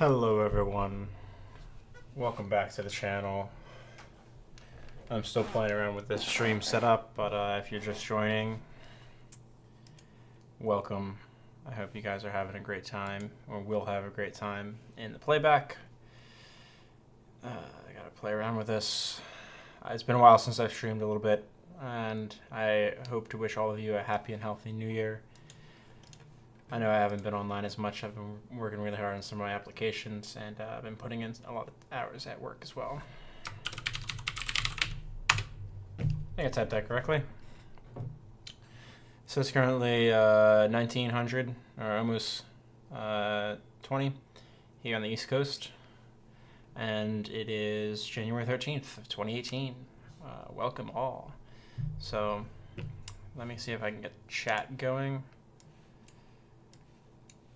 Hello everyone, welcome back to the channel. I'm still playing around with this stream setup, but if you're just joining, welcome. I hope you guys are having a great time, or will have a great time in the playback. I gotta play around with this. It's been a while since I've streamed a little bit, and I hope to wish all of you a happy and healthy new year. I know I haven't been online as much. I've been working really hard on some of my applications, and I've been putting in a lot of hours at work as well. I think I typed that correctly. So it's currently 1900, or almost 20 here on the East Coast, and it is January 13th of 2018. Welcome all. So let me see if I can get chat going.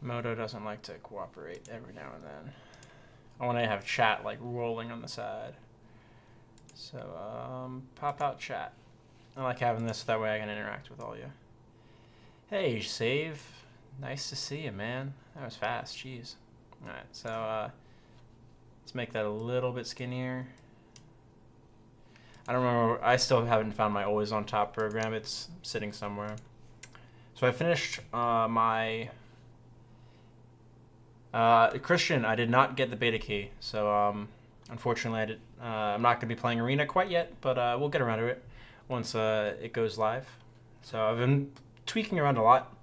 Moto doesn't like to cooperate every now and then. I want to have chat like rolling on the side. So pop out chat. I like having this so that way I can interact with all you. Hey, Save. Nice to see you, man. That was fast. Jeez. Alright, so let's make that a little bit skinnier. I don't remember. I still haven't found my always on top program. It's sitting somewhere. So I finished my... Christian, I did not get the beta key, so unfortunately I'm not going to be playing Arena quite yet, but we'll get around to it once it goes live. So I've been tweaking around a lot.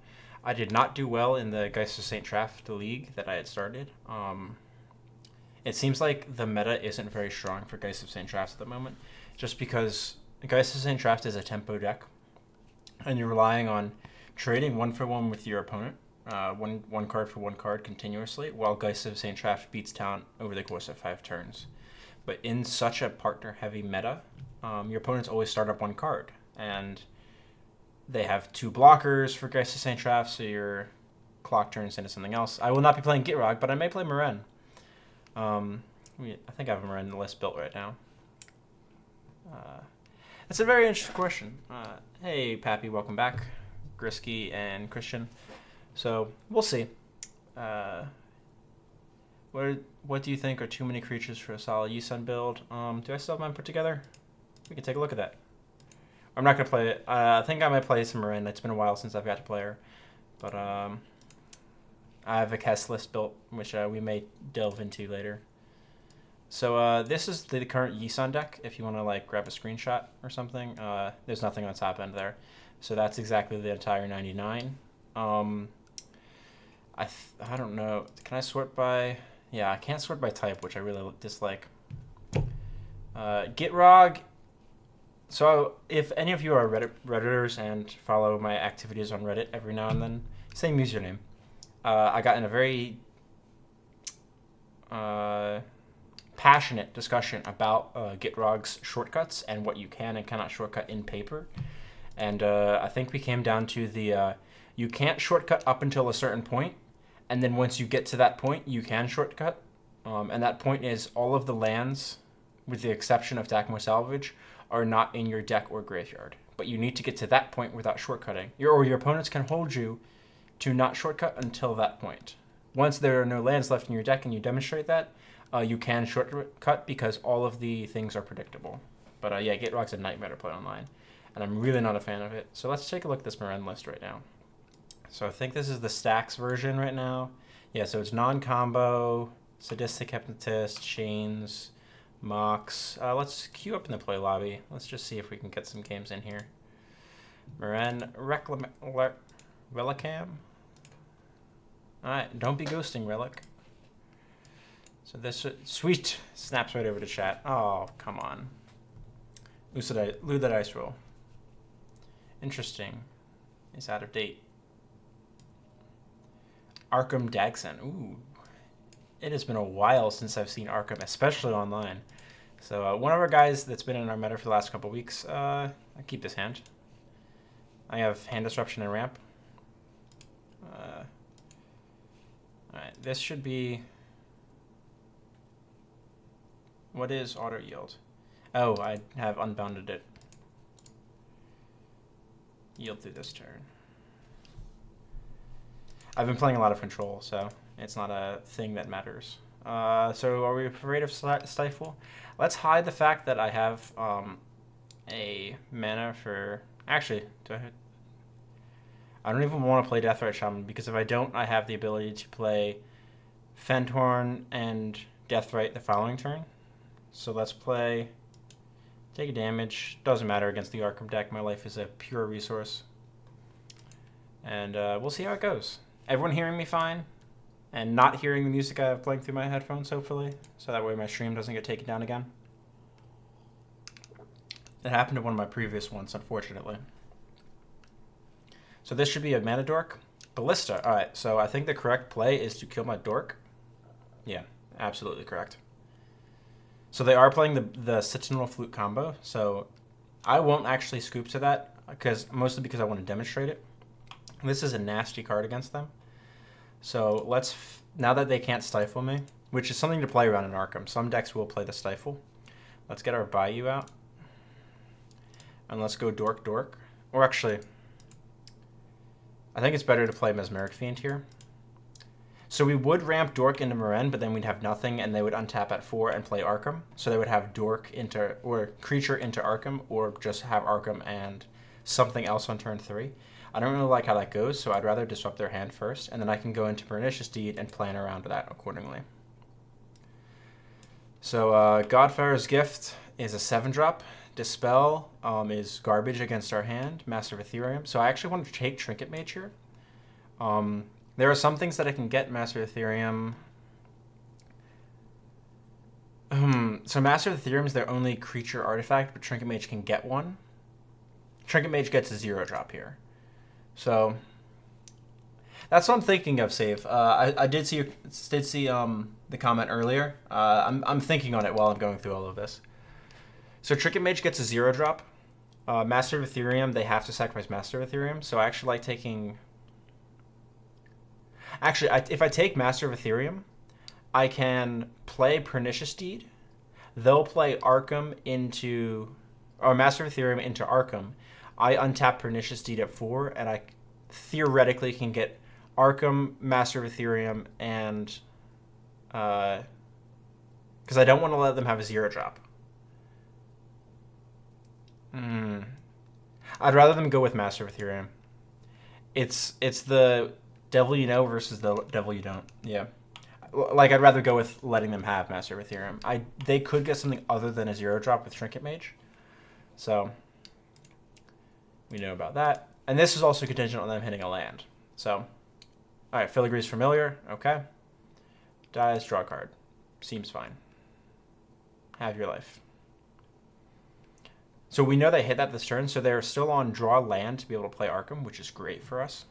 I did not do well in the Geist of St. Traft league that I had started. It seems like the meta isn't very strong for Geist of St. Traft at the moment, just because Geist of St. Traft is a tempo deck, and you're relying on trading 1-for-1 with your opponent. One card for one card continuously, while Geist of St. Traft beats town over the course of 5 turns. But in such a partner-heavy meta, your opponents always start up one card, and they have 2 blockers for Geist of St. Traft, so your clock turns into something else. I will not be playing Gitrog, but I may play Maren. I think I have a Maren list built right now. That's a very interesting question. Hey, Pappy, welcome back. Grisky and Christian. So we'll see. What do you think are too many creatures for a solid Yisun build? Do I still have mine put together? We can take a look at that. I'm not gonna play it. I think I might play some Marin. It's been a while since I've got to play her, but I have a Kess list built, which we may delve into later. So this is the current Yisun deck. If you want to like grab a screenshot or something, there's nothing on the top end there. So that's exactly the entire 99. I don't know. Can I sort by... Yeah, I can't sort by type, which I really dislike. Gitrog. So if any of you are Redditors and follow my activities on Reddit every now and then, same username. I got in a very passionate discussion about Gitrog's shortcuts and what you can and cannot shortcut in paper. And I think we came down to the... you can't shortcut up until a certain point, and then once you get to that point, you can shortcut. And that point is all of the lands, with the exception of Dakmor Salvage, are not in your deck or graveyard. But you need to get to that point without shortcutting. Your opponents can hold you to not shortcut until that point. Once there are no lands left in your deck and you demonstrate that, you can shortcut because all of the things are predictable. But yeah, Gitrog's a nightmare to play online, and I'm really not a fan of it. So let's take a look at this Maren list right now. So I think this is the stacks version right now. Yeah, so it's non-combo, Sadistic Hypnotist, Chains, Mox. Let's queue up in the play lobby. Let's just see if we can get some games in here. Maren Relicam. Alright, don't be ghosting, Relic. So this, sweet, snaps right over to chat. Oh, come on. Lose the dice roll. Interesting. It's out of date. Arkham Dagson. Ooh. It has been a while since I've seen Arkham, especially online. So one of our guys that's been in our meta for the last couple of weeks, I keep this hand. I have Hand Disruption and Ramp. Alright, this should be... What is Auto Yield? Oh, I have unbounded it. Yield through this turn. I've been playing a lot of Control, so it's not a thing that matters. So are we afraid of Stifle? Let's hide the fact that I have a mana for... Actually, I don't even want to play Deathrite Shaman, because if I don't, I have the ability to play Fenthorn and Deathrite the following turn. So let's play... Take a damage. Doesn't matter against the Arkham deck. My life is a pure resource. And we'll see how it goes. Everyone hearing me fine? And not hearing the music I have playing through my headphones, hopefully. So that way my stream doesn't get taken down again. It happened to one of my previous ones, unfortunately. So this should be a mana dork. Ballista. Alright, so I think the correct play is to kill my dork. Yeah, absolutely correct. So they are playing the Sentinel Flute combo, so I won't actually scoop to that, mostly because I want to demonstrate it. This is a nasty card against them. So let's, now that they can't stifle me, which is something to play around in Arkham. Some decks will play the stifle. Let's get our Bayou out. And let's go Dork Dork. Or actually, I think it's better to play Mesmeric Fiend here. So we would ramp Dork into Maren, but then we'd have nothing, and they would untap at 4 and play Arkham. So they would have Dork into, or Creature into Arkham, or just have Arkham and something else on turn 3. I don't really like how that goes, so I'd rather disrupt their hand first, and then I can go into Pernicious Deed and plan around that accordingly. So Godfarer's Gift is a 7-drop. Dispel is garbage against our hand. Master of Ethereum. So I actually want to take Trinket Mage here. There are some things that I can get Master of Ethereum. So Master of Ethereum is their only creature artifact, but Trinket Mage can get one. Trinket Mage gets a 0-drop here. So that's what I'm thinking of, Save. I did see the comment earlier. I'm thinking on it while I'm going through all of this. So Trinket Mage gets a 0-drop. Master of Ethereum, they have to sacrifice Master of Ethereum. So I actually like taking... Actually, if I take Master of Ethereum, I can play Pernicious Deed. They'll play Arkham into... Or Master of Ethereum into Arkham. I untap Pernicious Deed at 4, and I theoretically can get Arkham, Master of Ethereum, and... Because I don't want to let them have a 0-drop. I'd rather them go with Master of Ethereum. It's the devil you know versus the devil you don't. Yeah. Like, I'd rather go with letting them have Master of Ethereum. They could get something other than a 0-drop with Trinket Mage. So, we know about that. And this is also contingent on them hitting a land. So, alright, Filigree's Familiar. Okay. Dies, draw a card. Seems fine. Have your life. So we know they hit that this turn, so they're still on draw land to be able to play Arkham, which is great for us.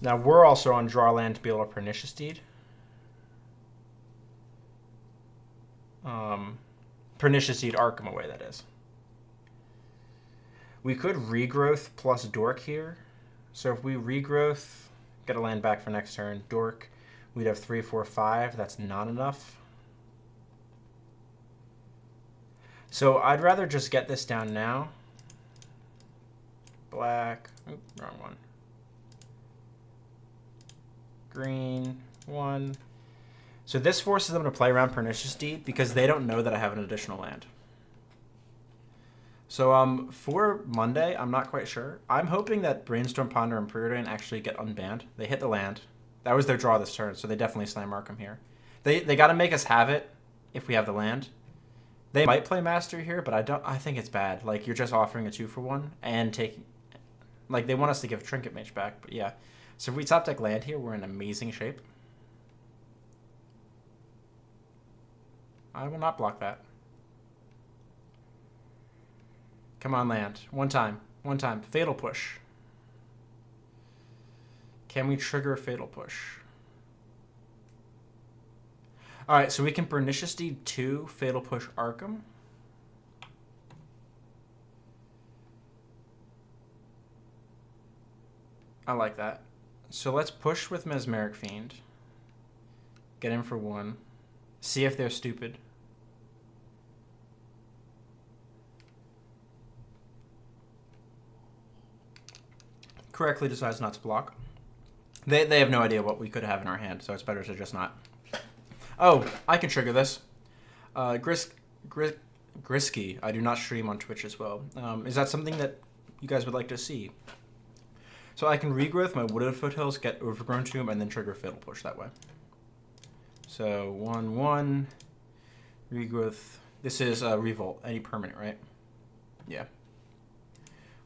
Now we're also on draw land to be able to Pernicious Deed. Pernicious Deed Arkham away, that is. We could Regrowth plus Dork here. So if we Regrowth, get a land back for next turn, Dork, we'd have 3, 4, 5. That's not enough. So I'd rather just get this down now. Black. Oop, wrong one. Green. 1. So this forces them to play around Pernicious Deed because they don't know that I have an additional land. So for Monday, I'm not quite sure. I'm hoping that Brainstorm, Ponder, and Preordain actually get unbanned. They hit the land. That was their draw this turn, so they definitely slam Arkham here. They got to make us have it if we have the land. They might play Master here, but I think it's bad. Like, you're just offering a 2-for-1 and taking... Like, they want us to give Trinket Mage back, but yeah. So if we top deck land here, we're in amazing shape. I will not block that. Come on, land. One time. One time. Fatal Push. Can we trigger Fatal Push? Alright, so we can Pernicious Deed 2, Fatal Push Arkham. I like that. So let's push with Mesmeric Fiend. Get in for 1. See if they're stupid. Correctly decides not to block. They have no idea what we could have in our hand, so it's better to just not. Oh, I can trigger this. Grisky, I do not stream on Twitch as well. Is that something that you guys would like to see? So I can regrowth my Wooded Foothills, get Overgrown Tomb, and then trigger Fatal Push that way. So 1/1, regrowth. This is Revolt, any permanent, right? Yeah.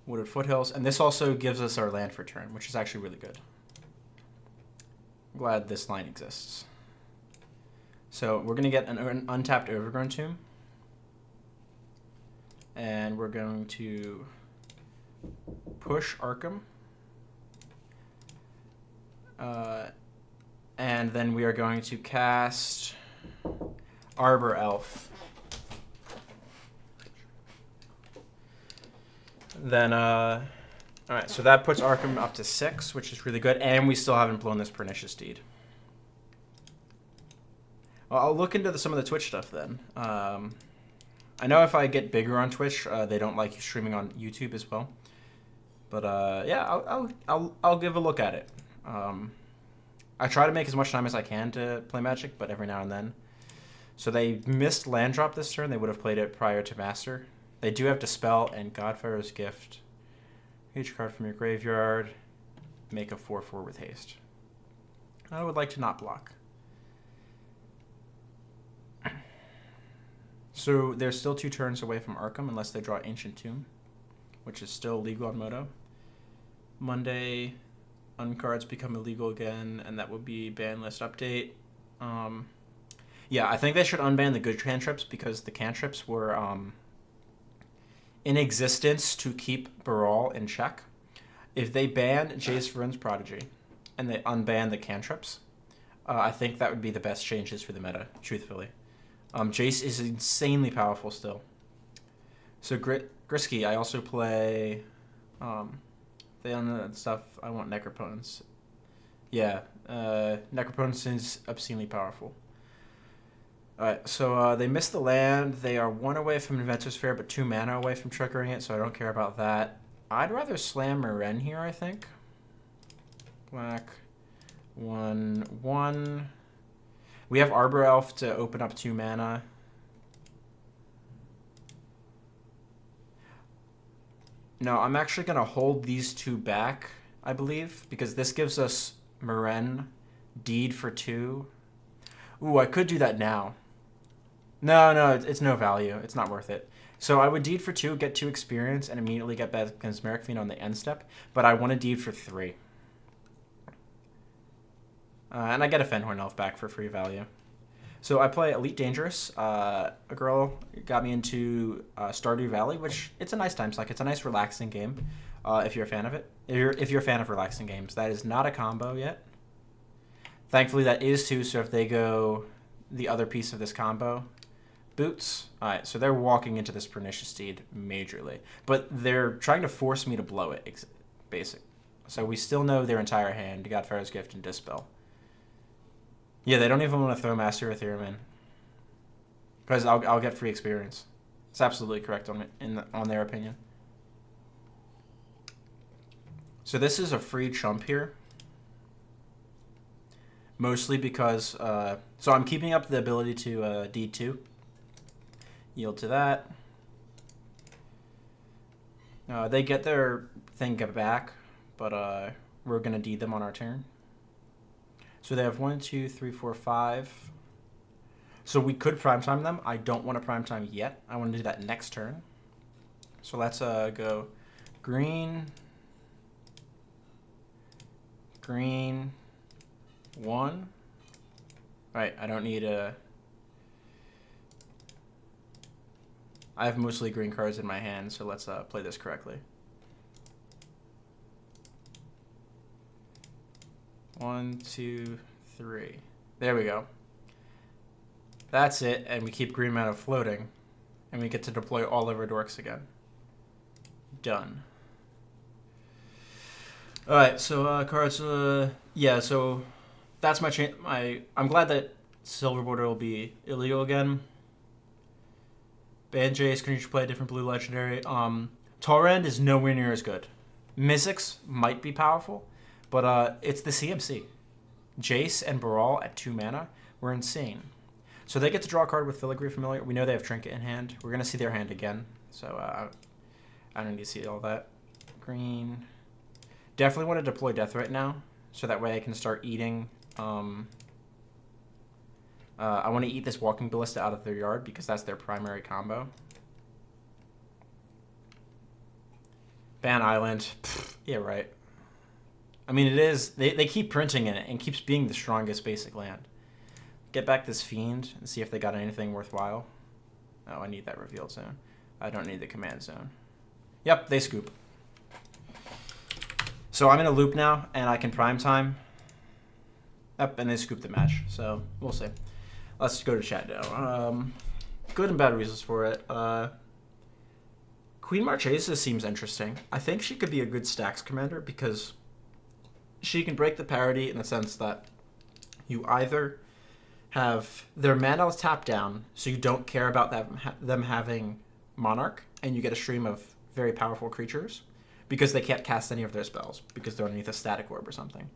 Wooded Foothills, and this also gives us our land for turn, which is actually really good. I'm glad this line exists. So we're going to get an untapped Overgrown Tomb. And we're going to push Arkham. And then we are going to cast Arbor Elf. Then, alright, so that puts Arkham up to 6, which is really good. And we still haven't blown this Pernicious Deed. Well, I'll look into some of the Twitch stuff then. I know if I get bigger on Twitch, they don't like streaming on YouTube as well. But yeah, I'll give a look at it. I try to make as much time as I can to play Magic, but every now and then. So they missed land drop this turn. They would have played it prior to Master. They do have Dispel and Godfather's Gift. Each card from your graveyard. Make a 4/4 with haste. I would like to not block. So they're still 2 turns away from Arkham unless they draw Ancient Tomb, which is still legal on Moto. Monday, uncards become illegal again, and that would be ban list update. Yeah, I think they should unban the good cantrips because the cantrips were in existence to keep Baral in check. If they ban Jace Vryn's Prodigy and they unban the cantrips, I think that would be the best changes for the meta, truthfully. Jace is insanely powerful still. So Grisky, I also play they on the stuff. I want Necropotence. Yeah, Necropotence is obscenely powerful. Alright, so they missed the land. They are 1 away from Inventor's Fair, but 2 mana away from triggering it, so I don't care about that. I'd rather slam Meren here, I think. Black. 1/1. We have Arbor Elf to open up 2 mana. No, I'm actually going to hold these 2 back, I believe, because this gives us Meren, Deed for 2. Ooh, I could do that now. No, it's no value. It's not worth it. So I would Deed for 2, get 2 experience, and immediately get back Mesmeric Fiend on the end step, but I want to Deed for 3. And I get a Fenhorn Elf back for free value. So I play Elite Dangerous. A girl got me into Stardew Valley, which it's a nice time suck. It's a nice relaxing game if you're a fan of it. If you're a fan of relaxing games. That is not a combo yet. Thankfully that is too, so if they go the other piece of this combo, Boots. Alright, so they're walking into this Pernicious Deed majorly. But they're trying to force me to blow it, basic. So we still know their entire hand, Godfather's Gift and Dispel. Yeah, they don't even want to throw Master Ethereum in. Because I'll get free experience. It's absolutely correct on their opinion. So this is a free chump here. Mostly because... so I'm keeping up the ability to D2. Yield to that. They get their thing back, but we're going to deed them on our turn. So they have 1, 2, 3, 4, 5. So we could primetime them. I don't want to primetime yet. I want to do that next turn. So let's go green, green, 1. Right, I don't need a... I have mostly green cards in my hand, so let's play this correctly. 1, 2, 3. There we go. That's it, and we keep green mana floating, and we get to deploy all of our dorks again. Done. All right, so cards. Yeah, so that's my I'm glad that Silver Border will be illegal again. Ban Jace, can you play a different blue legendary? Torrent is nowhere near as good. Mizzix might be powerful, But it's the CMC. Jace and Baral at 2 mana were insane. So they get to draw a card with Filigree Familiar. We know they have Trinket in hand. We're going to see their hand again. So I don't need to see all that. Green. Definitely want to deploy Death right now, so that way I can start eating. I want to eat this Walking Ballista out of their yard because that's their primary combo. Ban Island. Pfft, yeah, right. I mean, it is. They keep printing in it and keeps being the strongest basic land. Get back this Fiend and see if they got anything worthwhile. Oh, I need that revealed zone. I don't need the command zone. Yep, they scoop. So I'm in a loop now, and I can prime time. Yep, and they scoop the match. So we'll see. Let's go to chat now. Good and bad reasons for it. Queen Marchesa seems interesting. I think she could be a good stacks commander because she can break the parity in the sense that you either have their mana is tapped down, so you don't care about them having Monarch, and you get a stream of very powerful creatures because they can't cast any of their spells because they're underneath a static orb or something.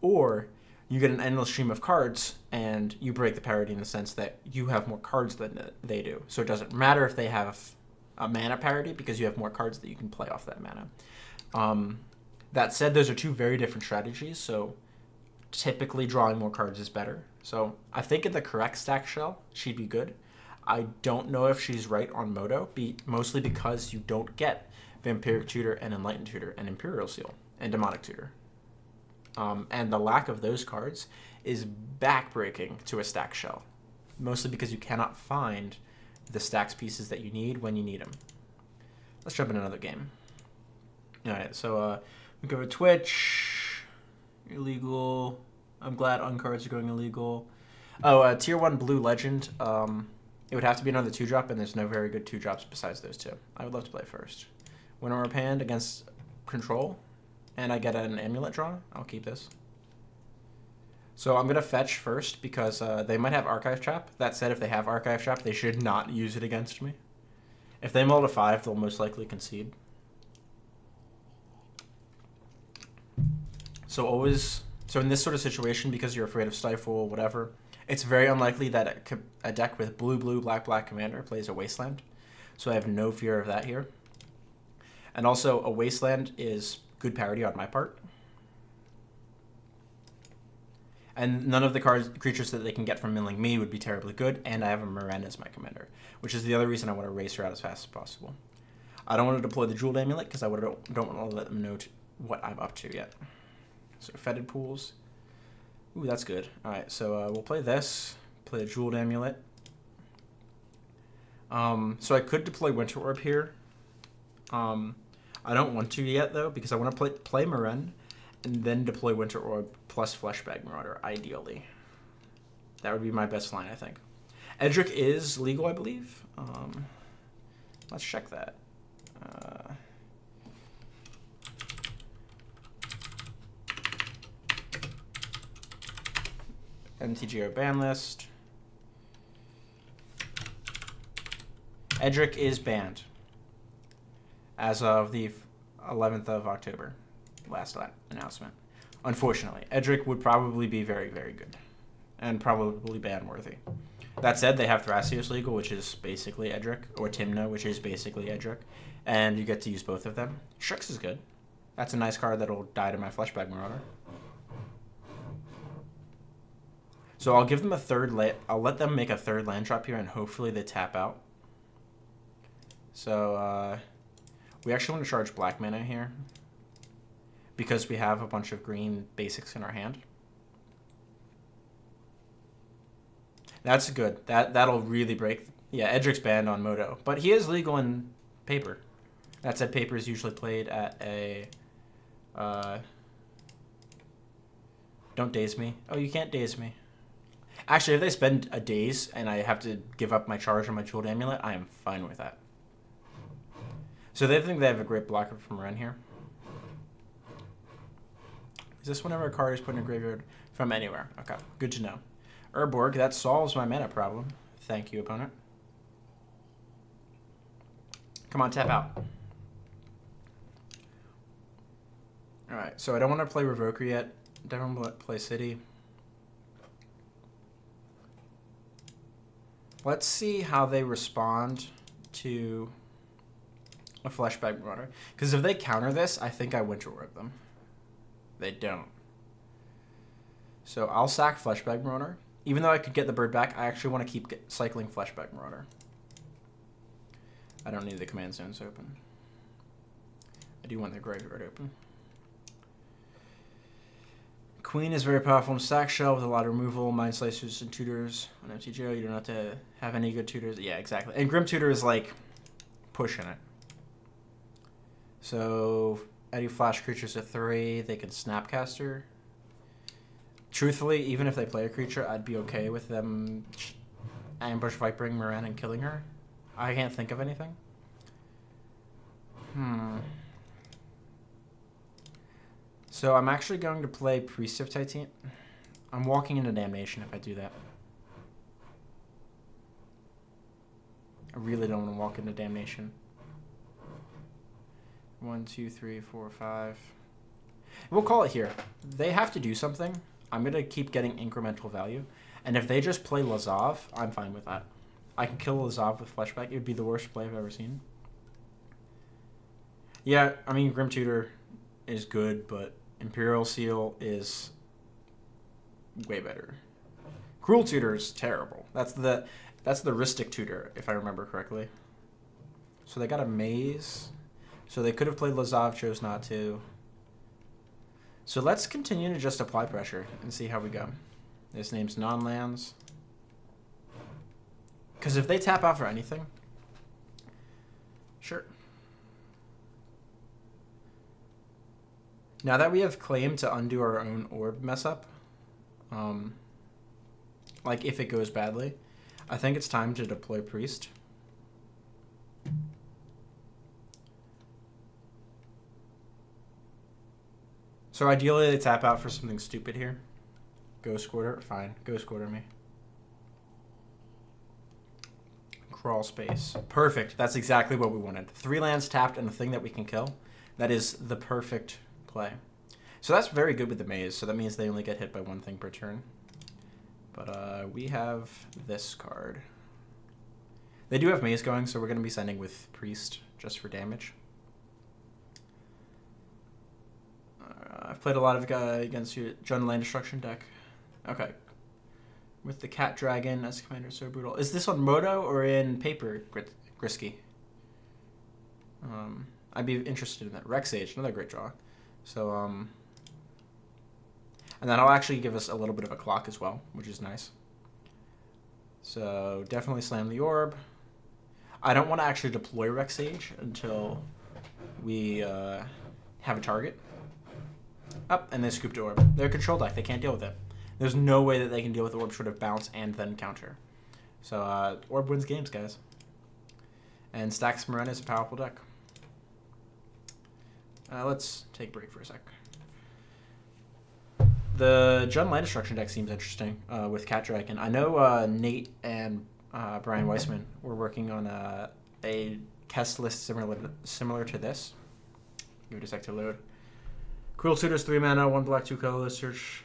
Or you get an endless stream of cards, and you break the parity in the sense that you have more cards than they do. So it doesn't matter if they have a mana parity because you have more cards that you can play off that mana. That said, those are two very different strategies, so typically drawing more cards is better. So I think in the correct stack shell, she'd be good. I don't know if she's right on Moto, mostly because you don't get Vampiric Tutor and Enlightened Tutor and Imperial Seal and Demonic Tutor. And the lack of those cards is backbreaking to a stack shell, mostly because you cannot find the stacks pieces that you need when you need them. Let's jump in another game. All right, so we go to Twitch. Illegal. I'm glad uncards are going illegal. Oh, tier 1 blue legend. It would have to be another 2-drop, and there's no very good 2-drops besides those two. I would love to play first. Winter Orb hand against control, and I get an amulet draw. I'll keep this. So I'm going to fetch first because they might have Archive Trap. That said, if they have Archive Trap, they should not use it against me. If they mull to 5, they'll most likely concede. So in this sort of situation, because you're afraid of Stifle, whatever, it's very unlikely that a deck with blue, black commander plays a Wasteland. So I have no fear of that here. And also, a Wasteland is good parity on my part. And none of the creatures that they can get from milling me would be terribly good, and I have a Miranda as my commander, which is the other reason I want to race her out as fast as possible. I don't want to deploy the Jeweled Amulet because I don't want to let them know what I'm up to yet. So Fetid Pools. Ooh, that's good. All right, so we'll play this. Play the Jeweled Amulet. So I could deploy Winter Orb here. I don't want to yet, though, because I want to play Maren and then deploy Winter Orb plus Fleshbag Marauder, ideally. That would be my best line, I think. Edric is legal, I believe. Let's check that. MTGO ban list. Edric is banned as of the 11th of October, last announcement. Unfortunately, Edric would probably be very, very good and probably ban worthy. That said, they have Thrasios legal, which is basically Edric, or Timna, which is basically Edric, and you get to use both of them. Strix is good. That's a nice card that'll die to my Fleshbag Marauder. So I'll give them a third I'll let them make a third land drop here, and hopefully they tap out. So we actually want to charge black mana here because we have a bunch of green basics in our hand. That's good. That'll really break. Yeah, Edric's banned on Moto, but he is legal in paper. That said, paper is usually played at a. Don't daze me. Oh, you can't daze me. Actually, if they spend a daze and I have to give up my charge on my Jeweled Amulet, I am fine with that. So they think they have a great blocker from Ren here. Is this whenever a card is put in a graveyard from anywhere? Okay, good to know. Urborg, that solves my mana problem. Thank you, opponent. Come on, tap out. Alright, so I don't want to play Revoker yet. Don't want to play City. Let's see how they respond to a Fleshbag Marauder. Because if they counter this, I think I Winter Orb them. They don't. So I'll sack Fleshbag Marauder. Even though I could get the bird back, I actually want to keep cycling Fleshbag Marauder. I don't need the command zones open. I do want their graveyard open. Queen is very powerful in Stack Shell with a lot of removal, Mind Slicers, and Tutors. On MTGO, you don't have to have any good tutors. Yeah, exactly. And Grim Tutor is like pushing it. So, any flash creatures at 3, they can Snapcaster. Truthfully, even if they play a creature, I'd be okay with them ambush vipering Moran and killing her. I can't think of anything. So I'm actually going to play Priest of Titan. I'm walking into Damnation if I do that. I really don't want to walk into Damnation. 1, 2, 3, 4, 5. We'll call it here. They have to do something. I'm going to keep getting incremental value. And if they just play Lazav, I'm fine with that. I can kill Lazav with Fleshback. It would be the worst play I've ever seen. Yeah, I mean, Grim Tutor is good, but Imperial Seal is way better. Cruel Tutor is terrible. That's the Ristic Tutor, if I remember correctly. So they got a Maze. So they could have played Lazav, chose not to. So let's continue to just apply pressure and see how we go. This name's non-lands. Because if they tap out for anything, sure. Now that we have claim to undo our own orb mess up, like if it goes badly, I think it's time to deploy Priest. So ideally they tap out for something stupid here. Ghost Quarter, fine. Ghost Quarter me. Crawl Space. Perfect. That's exactly what we wanted. 3 lands tapped and a thing that we can kill. That is the perfect play. So that's very good with the Maze. So that means they only get hit by 1 thing per turn. But we have this card. They do have Maze going, so we're going to be sending with Priest just for damage. I've played a lot of against your Jund Land Destruction deck. Okay. With the Cat Dragon as commander, so brutal. Is this on Moto or in paper, Grisky? I'd be interested in that. Rex Age, another great draw. So, and that'll actually give us a little bit of a clock as well, which is nice. So, definitely slam the orb. I don't want to actually deploy Rex Age until we have a target. Up, and they scooped orb. They're a control deck. They can't deal with it. There's no way that they can deal with orb short of bounce and then counter. So, orb wins games, guys. And Stacks Moran is a powerful deck. Let's take a break for a sec. The Jund Land Destruction deck seems interesting with Cat Dragon. I know Nate and Brian Weissman were working on a Kest list similar to this. Give it a sec to load. Cruel Tutor's 3 mana, 1 black, 2 colorless. Search.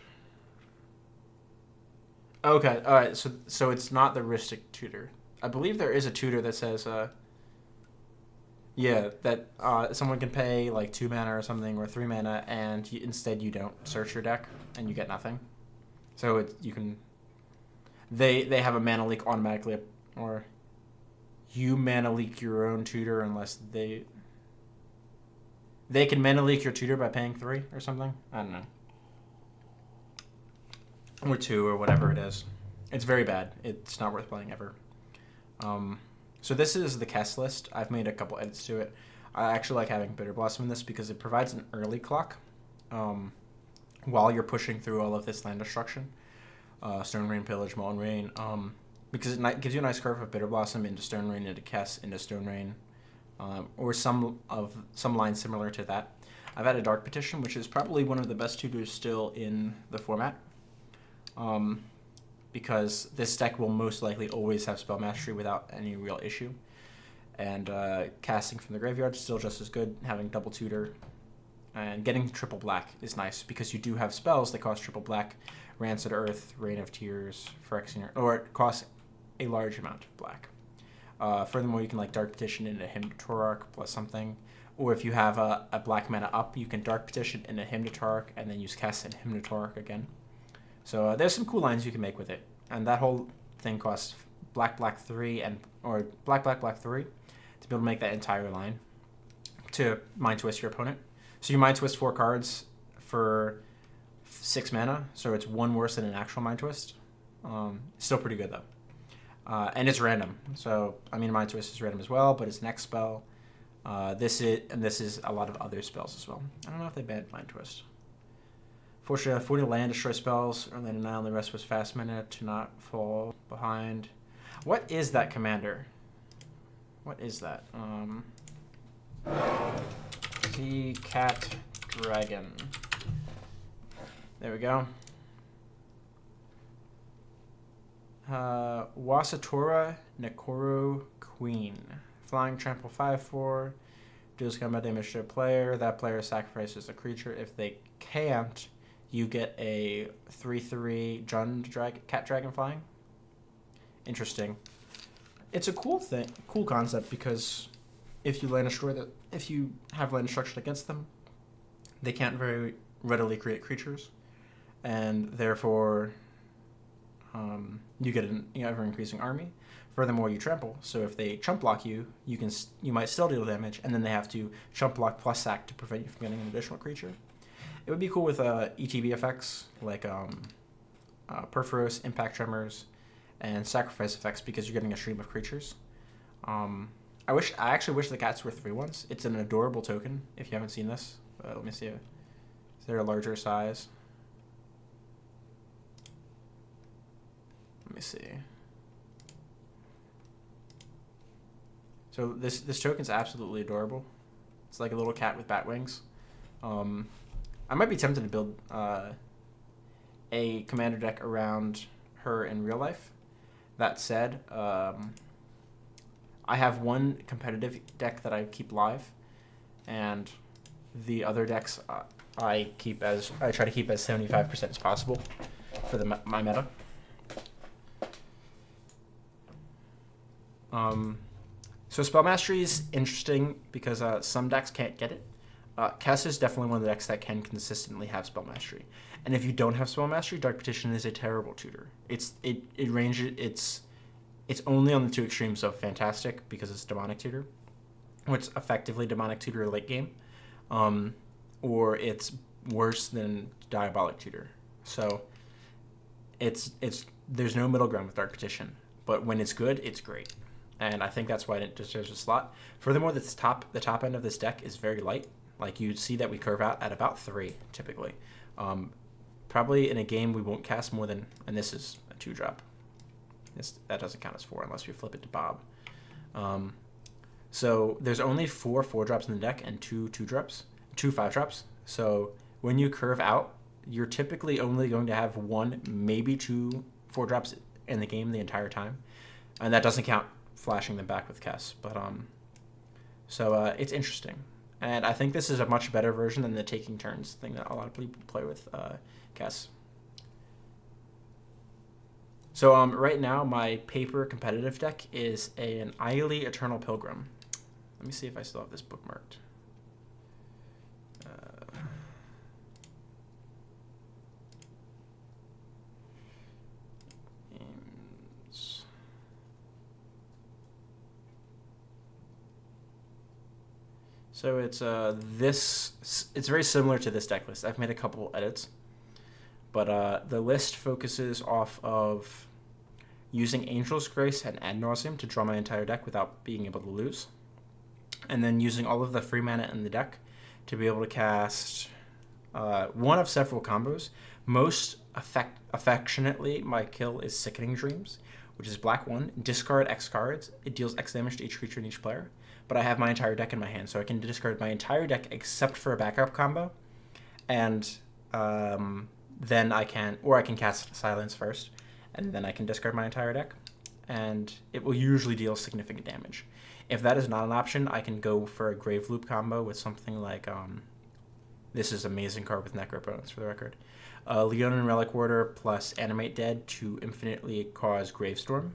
Okay, alright, so it's not the Ristic Tutor. I believe there is a tutor that says, yeah, that someone can pay like 2 mana or something, or 3 mana, and instead you don't search your deck, and you get nothing. So you can... They have a mana leak automatically, or you mana leak your own tutor unless they... They can mana leak your tutor by paying 3 or something? I don't know. Or 2 or whatever it is. It's very bad. It's not worth playing ever. So this is the Kest list. I've made a couple edits to it. I actually like having Bitter Blossom in this because it provides an early clock while you're pushing through all of this land destruction. Stone Rain, Pillage, Molten Rain. Because it gives you a nice curve of Bitter Blossom into Stone Rain, into Kest, into Stone Rain. Or some lines similar to that. I've had a Dark Petition, which is probably one of the best tutors still in the format. Because this deck will most likely always have Spell Mastery without any real issue. And casting from the graveyard is still just as good, having double tutor. And getting triple black is nice because you do have spells that cost triple black. Rancid Earth, Rain of Tears, Phyrexian, or it costs a large amount of black. Furthermore, you can like Dark Petition into Hymn to Torark plus something. Or if you have a black mana up, you can Dark Petition into Hymn to Torark and then use Kess and Hymn to Torark again. So there's some cool lines you can make with it. And that whole thing costs black 3 or black 3 to be able to make that entire line to Mind Twist your opponent. So you Mind Twist 4 cards for 6 mana, so it's 1 worse than an actual Mind Twist. Still pretty good though. And it's random. So I mean Mind Twist is random as well, but it's next spell. This is a lot of other spells as well. I don't know if they banned Mind Twist. Fortunately, 40 land destroy spells, or land and the rest was fast mana to not fall behind. What is that commander? What is that? Sea Cat Dragon. There we go. Wasatora Nekoro Queen. Flying trample 5/4. Deals combat damage to a player. That player sacrifices a creature. If they can't, you get a 3/3 Jund Cat Dragon flying. Interesting. It's a cool concept because if you have land destruction against them, they can't very readily create creatures, and therefore you get an ever-increasing army. Furthermore, you trample, so if they chump block you, you might still deal damage, and then they have to chump block plus sack to prevent you from getting an additional creature. It would be cool with ETB effects like Perforos, Impact Tremors, and Sacrifice effects because you're getting a stream of creatures. I actually wish the cats were 3/1s. It's an adorable token. If you haven't seen this, let me see. Is there a larger size? Let me see. So this token's absolutely adorable. It's like a little cat with bat wings. I might be tempted to build a commander deck around her in real life. That said, I have one competitive deck that I keep live, and the other decks I try to keep as 75% as possible for my meta. So Spell Mastery is interesting because some decks can't get it. Kess is definitely one of the decks that can consistently have Spell Mastery. And if you don't have Spell Mastery, Dark Petition is a terrible tutor. It's only on the two extremes of Fantastic because it's Demonic Tutor, or it's effectively Demonic Tutor late game, or it's worse than Diabolic Tutor. So there's no middle ground with Dark Petition, but when it's good, it's great. And I think that's why it deserves a slot. Furthermore, the top end of this deck is very light. Like you'd see that we curve out at about 3 typically. Probably in a game we won't cast more than, and this is a 2-drop. That doesn't count as 4 unless we flip it to Bob. So there's only 4 4-drops in the deck and 2 2-drops, 2 5-drops. So when you curve out, you're typically only going to have 1, maybe 2 4-drops in the game the entire time, and that doesn't count flashing them back with Kess. But it's interesting, and I think this is a much better version than the taking turns thing that a lot of people play with Kess. So right now my paper competitive deck is an Eily Eternal Pilgrim. Let me see if I still have this bookmarked. So it's it's very similar to this deck list. I've made a couple edits, but the list focuses off of using Angel's Grace and Ad Nauseam to draw my entire deck without being able to lose, and then using all of the free mana in the deck to be able to cast one of several combos. Most affectionately, my kill is Sickening Dreams, which is black 1, discard X cards. It deals X damage to each creature and each player. But I have my entire deck in my hand, so I can discard my entire deck except for a backup combo, and then I can cast Silence first, and then I can discard my entire deck, and it will usually deal significant damage. If that is not an option, I can go for a Grave Loop combo with something like This is amazing card with Necro bonus, for the record. Leonin Relic Warder plus Animate Dead to infinitely cause Gravestorm.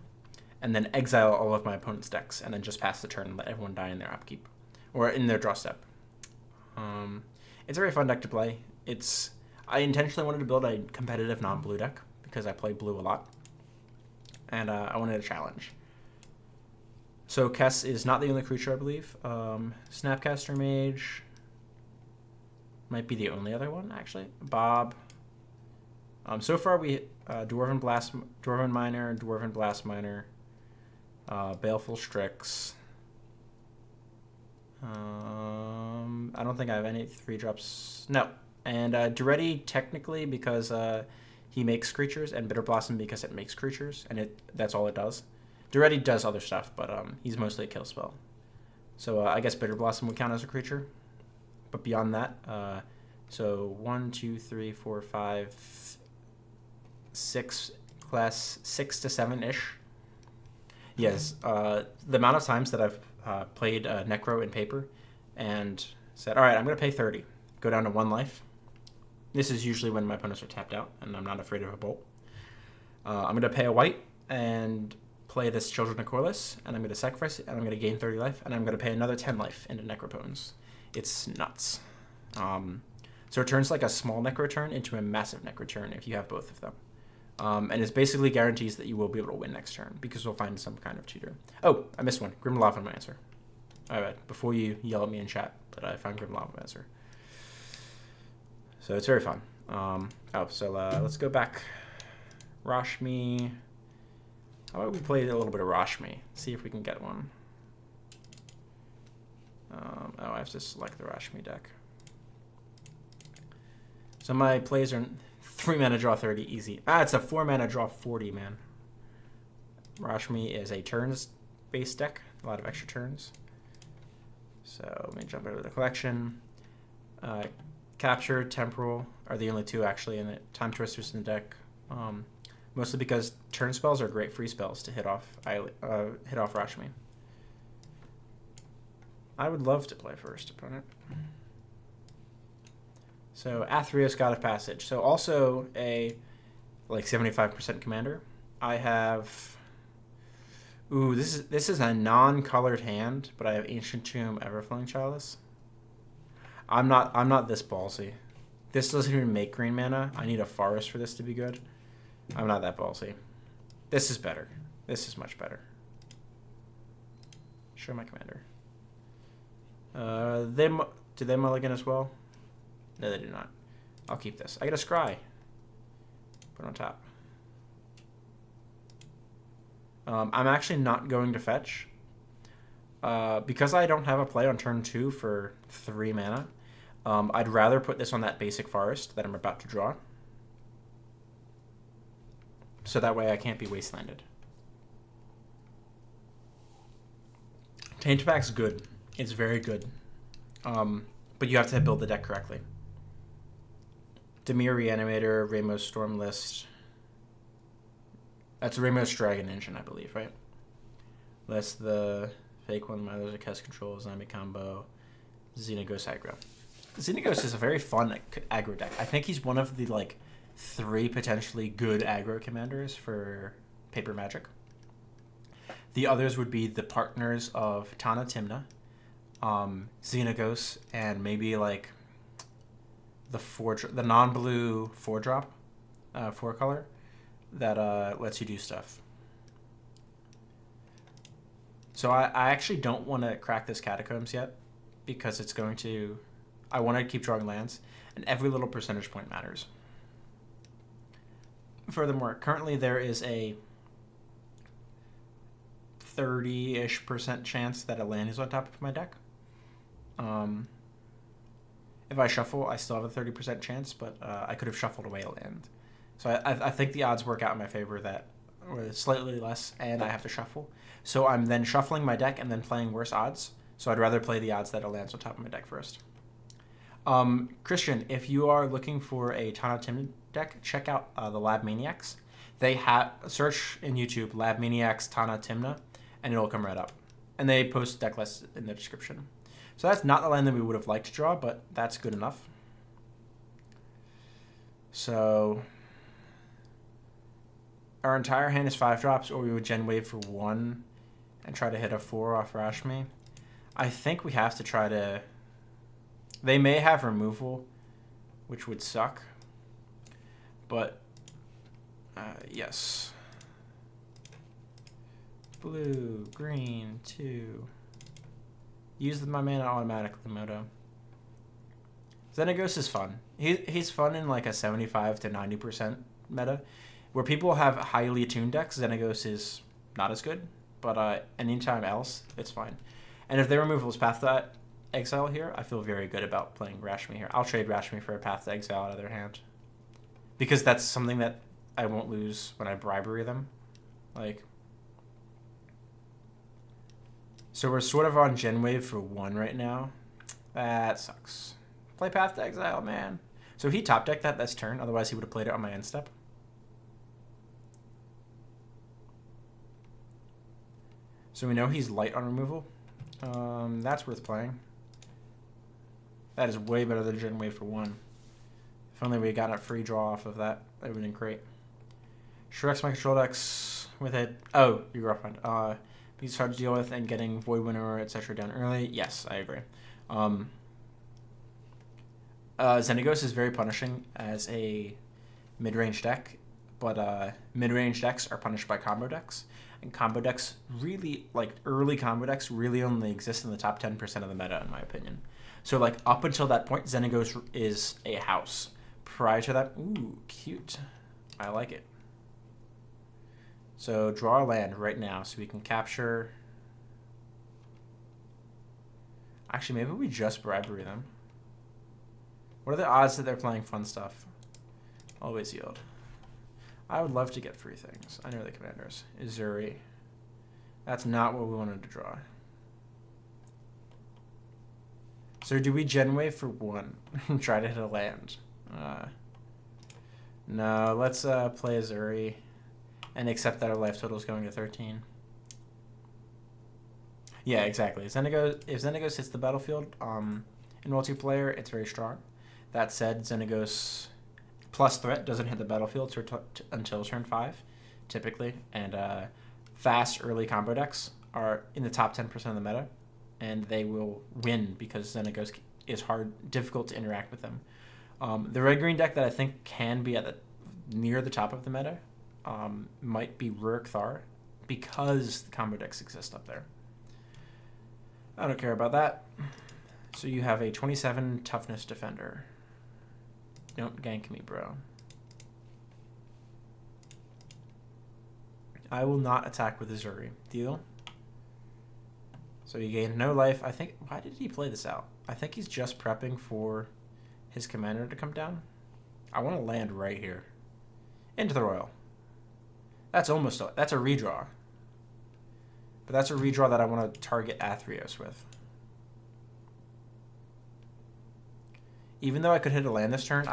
And then exile all of my opponent's decks, and then just pass the turn and let everyone die in their upkeep. Or in their draw step. It's a very fun deck to play. I intentionally wanted to build a competitive non-blue deck, because I play blue a lot. And I wanted a challenge. So Kess is not the only creature, I believe. Snapcaster Mage might be the only other one, actually. Bob. So far we Dwarven Miner, Dwarven Blast Miner, Baleful Strix. I don't think I have any 3-drops. No. And Duretti technically because he makes creatures, and Bitter Blossom because it makes creatures, and that's all it does. Duretti does other stuff, but he's mostly a kill spell. So I guess Bitter Blossom would count as a creature. But beyond that, so 1, 2, 3, 4, 5, 6, class 6 to 7-ish. Yes, the amount of times that I've played Necro in paper and said, all right, I'm going to pay 30. Go down to 1 life. This is usually when my opponents are tapped out, and I'm not afraid of a bolt. I'm going to pay a white and play this Children of Corliss, and I'm going to sacrifice it, and I'm going to gain 30 life, and I'm going to pay another 10 life into Necropotence. It's nuts. So it turns like a small Necro turn into a massive Necro turn if you have both of them. And it basically guarantees that you will be able to win next turn, because we'll find some kind of tutor. Oh, I missed one. Grim Lavamancer. All right, before you yell at me in chat, but I found Grim Lavamancer. So it's very fun. Let's go back. Rashmi. How about we play a little bit of Rashmi? See if we can get one. I have to select the Rashmi deck. So my plays are 3 mana draw 30, easy. It's a 4 mana draw 40, man. Rashmi is a turns-based deck, a lot of extra turns. So let me jump over to the collection. Capture, Temporal are the only 2 actually in it. Time Twisters in the deck. Mostly because turn spells are great free spells to hit off Rashmi. I would love to play first opponent. So Athreos, God of Passage. So also a like 75% commander. I have this is a non-colored hand, but I have Ancient Tomb, Everflowing Chalice. I'm not this ballsy. This doesn't even make green mana. I need a forest for this to be good. I'm not that ballsy. This is better. This is much better. Show my commander. Do they mulligan as well? No, they do not. I'll keep this. I get a scry. Put it on top. I'm actually not going to fetch. Because I don't have a play on turn 2 for 3 mana, I'd rather put this on that basic forest that I'm about to draw. So that way I can't be wastelanded. Tainted-Back's good. It's very good. But you have to build the deck correctly. Dimir Reanimator, Ramos Storm List. That's Ramos Dragon Engine, I believe, right? That's the fake one. My Laser Cast Control, Zombie Combo, Xenagos Aggro. Xenagos is a very fun aggro deck. I think he's one of the like 3 potentially good aggro commanders for Paper Magic. The others would be the partners of Tana Timna, Xenagos, and maybe like the non-blue 4-drop, 4-color that lets you do stuff. So I actually don't want to crack this Catacombs yet because it's going to... I want to keep drawing lands, and every little percentage point matters. Furthermore, currently there is a 30-ish% chance that a land is on top of my deck. If I shuffle, I still have a 30% chance, but I could have shuffled away a land. So I think the odds work out in my favor that or slightly less, and I have to shuffle. So I'm then shuffling my deck and then playing worse odds. So I'd rather play the odds that a land's on top of my deck first. Christian, if you are looking for a Tana Timna deck, check out the Lab Maniacs. They have search in YouTube Lab Maniacs Tana Timna, and it'll come right up. And they post deck lists in the description. So that's not the land that we would have liked to draw, but that's good enough. So our entire hand is 5-drops, or we would Gen Wave for 1 and try to hit a 4 off Rashmi. I think we have to try to... They may have removal, which would suck. But, yes. Blue, green, 2. Use my mana automatically, Moto. Xenagos is fun. He's fun in like a 75 to 90% meta. Where people have highly attuned decks, Xenagos is not as good. But anytime else, it's fine. And if they remove his Path to Exile here, I feel very good about playing Rashmi here. I'll trade Rashmi for a Path to Exile out of their hand. Because that's something that I won't lose when I bribery them. Like... So we're sort of on Gen Wave for 1 right now. That sucks. Play Path to Exile, man. So he top decked that this turn, otherwise he would have played it on my end step. So we know he's light on removal. That's worth playing. That is way better than Gen Wave for 1. If only we got a free draw off of that, that would have been great. Shrek's my control decks with it. Oh, your girlfriend. He's hard to deal with, and getting Void Winnower, etc. down early. Yes, I agree. Xenagos is very punishing as a mid-range deck, but mid-range decks are punished by combo decks, and combo decks really, like early combo decks, really only exist in the top 10% of the meta, in my opinion. So like up until that point, Xenagos is a house. Prior to that, ooh, cute. I like it. So draw a land right now so we can capture... Actually, maybe we just bribery them. What are the odds that they're playing fun stuff? Always yield. I would love to get free things. I know the commanders. Izuri. That's not what we wanted to draw. So do we Gen Wave for 1 and try to hit a land? No, let's play Izuri and accept that our life total is going to 13. Yeah, exactly. Xenagos, if Xenagos hits the battlefield in multiplayer, it's very strong. That said, Xenagos plus threat doesn't hit the battlefield until turn 5, typically. And fast early combo decks are in the top 10% of the meta, and they will win because Xenagos is difficult to interact with them. The red-green deck that I think can be at near the top of the meta might be Rurik Thar, because the combo decks exist up there. I don't care about that. So you have a 27 toughness defender. Don't gank me, bro. I will not attack with Izuri. Deal? So you gain no life. I think... Why did he play this out? I think he's just prepping for his commander to come down. I want to land right here. Into the Royal. That's almost... That's a redraw. But that's a redraw that I want to target Athreos with. Even though I could hit a land this turn,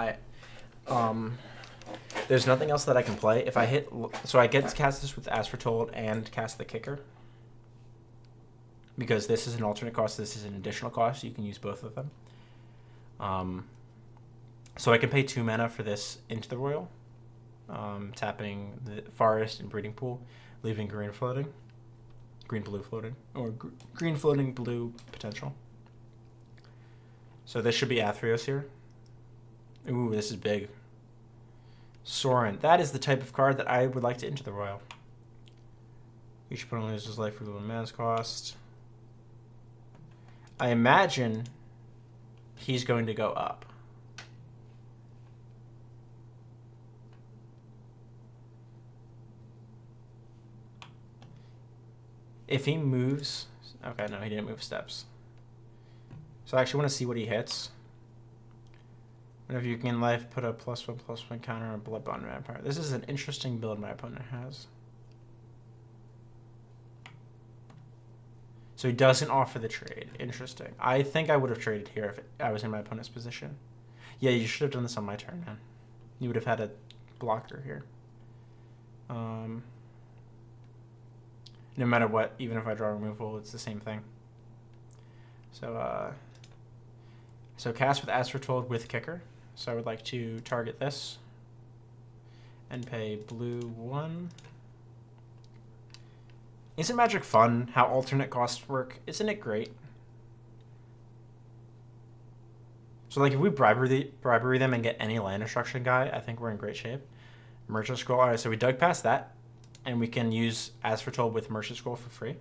there's nothing else that I can play. If I hit... So I get to cast this with As Foretold and cast the Kicker. Because this is an alternate cost, this is an additional cost. You can use both of them. So I can pay 2 mana for this into the Royal. Tapping the Forest and Breeding Pool, leaving green floating. Green-blue floating. Or green floating blue potential. So this should be Athreos here. Ooh, this is big. Sorin. That is the type of card that I would like to enter the Royal. Each opponent loses life for the man's cost. I imagine he's going to go up. If he moves... Okay, no, he didn't move steps. So I actually want to see what he hits. Whenever you gain life, put a +1/+1 counter on a Bloodbond Vampire. This is an interesting build my opponent has. So he doesn't offer the trade. Interesting. I think I would have traded here if I was in my opponent's position. Yeah, you should have done this on my turn, man. You would have had a blocker here. No matter what, even if I draw removal, it's the same thing. So cast with As Foretold with Kicker. So I would like to target this and pay blue 1. Isn't Magic fun, how alternate costs work? Isn't it great? So like if we bribery them and get any land destruction guy, I think we're in great shape. Merchant Scroll. All right, so we dug past that, and we can use As Foretold with Merchant Scroll for free.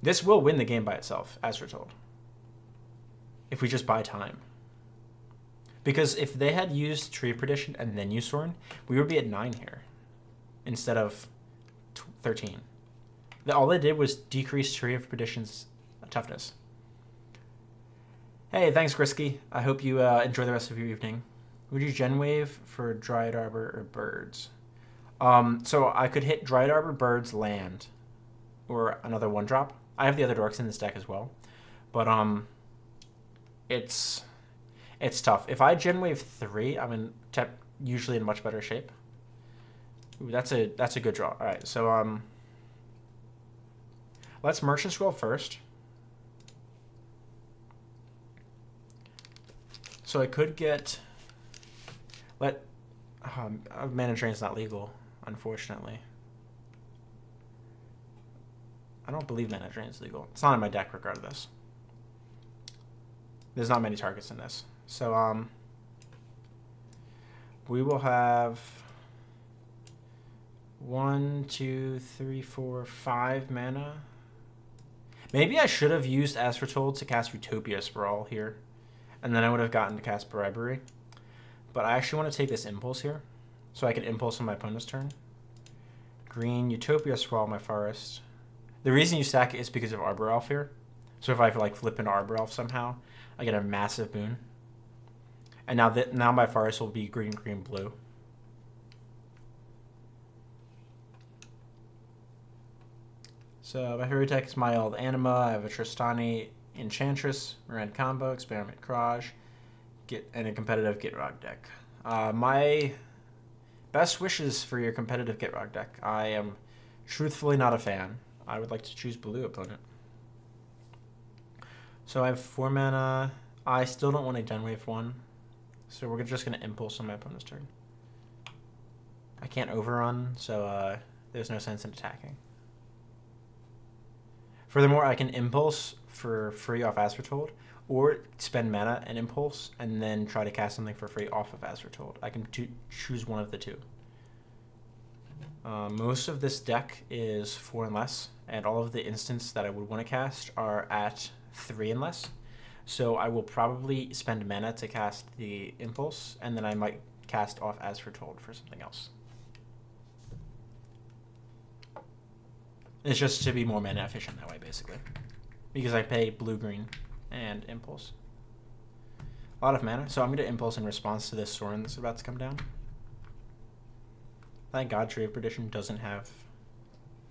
This will win the game by itself, As Foretold, if we just buy time. Because if they had used Tree of Perdition and then used Sorin, we would be at 9 here instead of 13. All they did was decrease Tree of Perdition's toughness. Hey, thanks, Grisky. I hope you enjoy the rest of your evening. Would you Gen Wave for Dryad Arbor or Birds? So I could hit Dryad Arbor, Birds, Land, or another 1-drop. I have the other dorks in this deck as well, but it's tough. If I Gen Wave 3, I'm usually in much better shape. Ooh, that's a good draw. All right, so let's Merchant Scroll first. So I could get Mana Drain's not legal, unfortunately. I don't believe Mana Drain's legal. It's not in my deck regardless. There's not many targets in this. So we will have 1, 2, 3, 4, 5 mana. Maybe I should have used As Foretold to cast Utopia Sprawl here, and then I would have gotten to cast Bribery. But I actually want to take this Impulse here, so I can Impulse on my opponent's turn. Green, Utopia Sprawl my forest. The reason you stack it is because of Arbor Elf here. So if I like flip into Arbor Elf somehow, I get a massive boon. And now my forest will be green, green, blue. So my favorite deck is my old Anima. I have a Tristani Enchantress, Mirand combo, Experiment Craj, and a competitive Gitrog deck. My best wishes for your competitive Gitrog deck. I am truthfully not a fan. I would like to choose blue opponent. So I have 4 mana. I still don't want a Gen Wave 1. So we're just going to Impulse on my opponent's turn. I can't overrun, so there's no sense in attacking. Furthermore, I can Impulse for free off As Foretold, or spend mana and Impulse, and then try to cast something for free off of As Foretold. I can choose one of the two. Most of this deck is 4 and less, and all of the instants that I would want to cast are at 3 and less. So I will probably spend mana to cast the Impulse, and then I might cast off As Foretold for something else. It's just to be more mana efficient that way, basically. Because I pay blue-green and Impulse. A lot of mana, so I'm going to Impulse in response to this Sorin that's about to come down. Thank God Tree of Perdition doesn't have...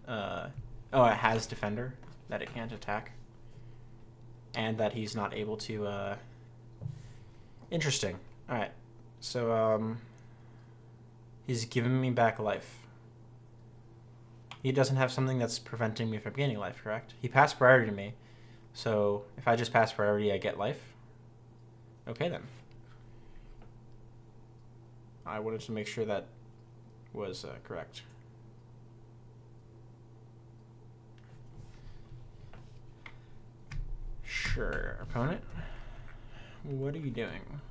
it has Defender, that it can't attack. And that he's not able to... Interesting. Alright, so he's giving me back life. He doesn't have something that's preventing me from gaining life, correct? He passed priority to me, so if I just pass priority, I get life. Okay, then. I wanted to make sure that was correct. Sure, opponent. What are you doing?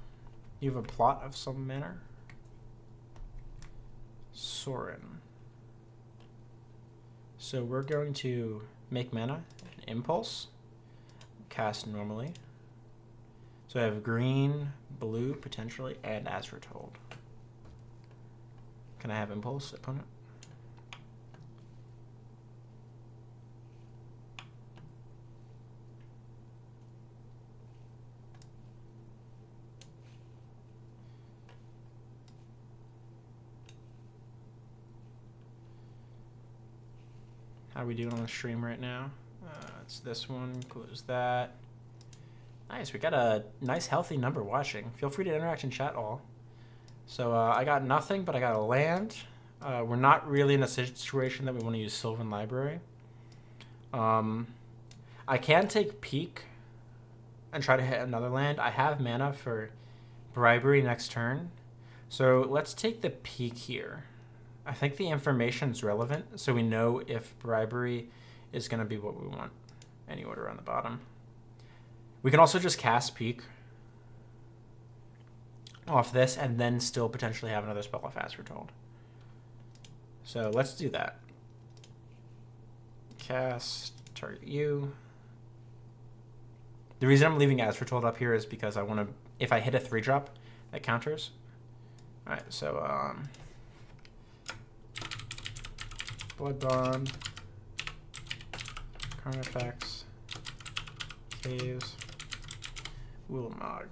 You have a plot of some manner? Sorin. So we're going to make mana, an Impulse, cast normally. So I have green, blue, potentially, and As Foretold. Can I have Impulse, opponent? How are we doing on the stream right now? It's this one, close that. Nice, we got a nice healthy number watching. Feel free to interact in chat all. So I got nothing, but I got a land. We're not really in a situation that we want to use Sylvan Library. I can take Peak and try to hit another land. I have mana for Bribery next turn, So let's take the peek here. I think the information is relevant, so we know if bribery is going to be what we want. Any order on the bottom. We can also just cast peek off this and then still potentially have another spell off As Foretold. So let's do that. Cast, target you. The reason I'm leaving As Foretold up here is because I want to, if I hit a 3-drop, that counters. Alright, so, Blood Bond, Carnifex, Caves, Ulamog.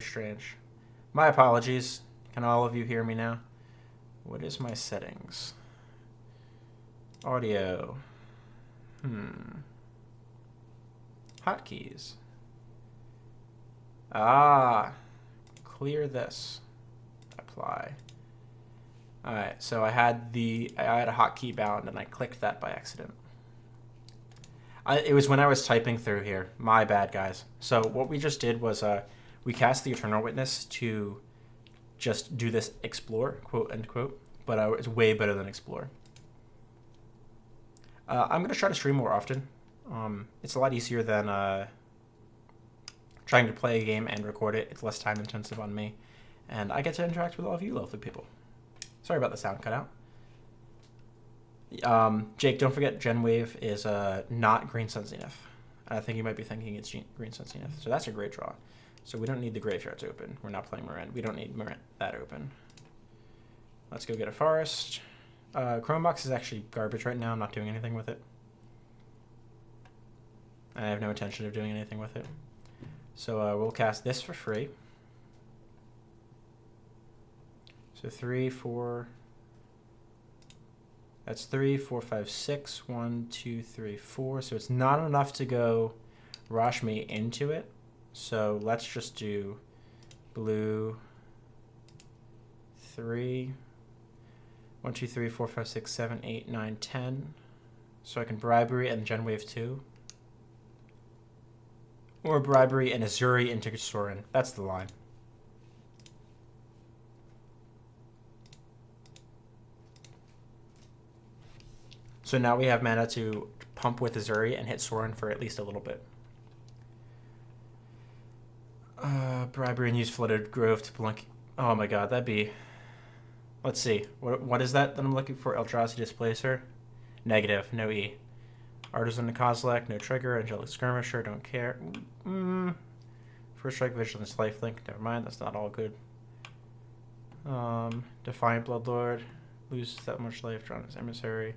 Strange. My apologies. Can all of you hear me now? What is my settings? Audio. Hotkeys. Ah. Clear this. Apply. Alright, so I had a hotkey bound and I clicked that by accident. It was when I was typing through here. My bad, guys. So what we just did was we cast the Eternal Witness to just do this explore, quote, end quote, but it's way better than explore. I'm going to try to stream more often. It's a lot easier than trying to play a game and record it. It's less time intensive on me, and I get to interact with all of you lovely people. Sorry about the sound cutout. Jake, don't forget Genwave is not Green Sun Zenith. I think you might be thinking it's Green Sun Zenith, so that's a great draw. So we don't need the graveyards open. We're not playing Marin. We don't need Marin that open. Let's go get a forest. Chrome Box is actually garbage right now. I'm not doing anything with it. I have no intention of doing anything with it. So we'll cast this for free. So 3, 4. That's 3, 4, 5, 6. 1, 2, 3, 4. So it's not enough to go rush me into it. So let's just do blue 3, 1, 2, 3, 4, 5, 6, 7, 8, 9, 10. So I can bribery and Genwave 2. Or bribery and Azuri into Sorin. That's the line. So now we have mana to pump with Azuri and hit Sorin for at least a little bit. Bribery and use Flooded Grove to blink. Oh my god, that'd be... Let's see. What is that I'm looking for? Eldrazi Displacer? Negative. No E. Artisan and Kozilek, no trigger. Angelic Skirmisher, don't care. First Strike, Vigilance, Lifelink, never mind, that's not all good. Defiant Bloodlord, loses that much life, drawn his Emissary.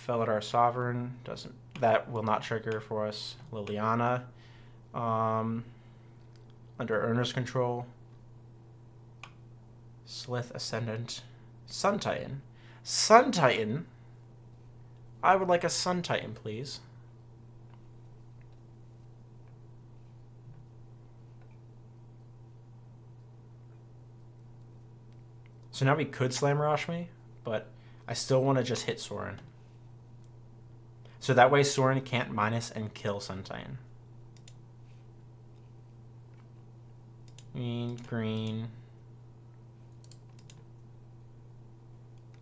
Felidar Sovereign, that will not trigger for us. Liliana, under Earner's control. Slith Ascendant, Sun Titan. Sun Titan? I would like a Sun Titan, please. So now we could Slam Rush me, but I still want to just hit Sorin. So that way Sorin can't minus and kill Sun Titan. Green.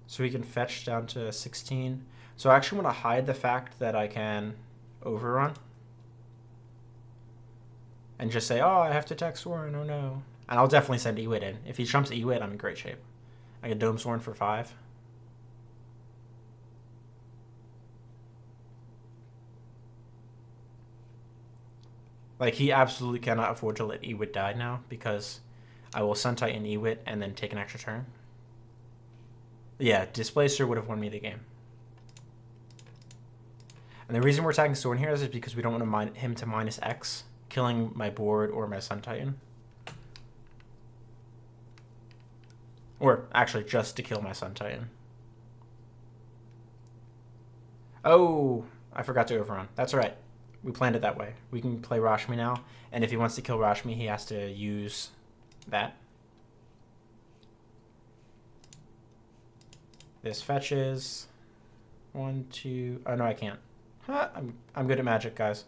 So we can fetch down to 16. So I actually want to hide the fact that I can overrun. And just say, oh, I have to attack Sorin, oh no. And I'll definitely send Ewit in. If he trumps Ewit, I'm in great shape. I can Dome Sorin for 5. Like, he absolutely cannot afford to let Ewit die now, because I will Sun Titan Ewit and then take an extra turn. Yeah, Displacer would have won me the game. And the reason we're attacking Sorin here is because we don't want him to minus X, killing my board or my Sun Titan. Or, actually, just to kill my Sun Titan. Oh, I forgot to overrun. That's alright. We planned it that way. We can play Rashmi now, and if he wants to kill Rashmi, he has to use that. This fetches. 1, 2... Oh, no, I can't. Huh, I'm good at magic, guys.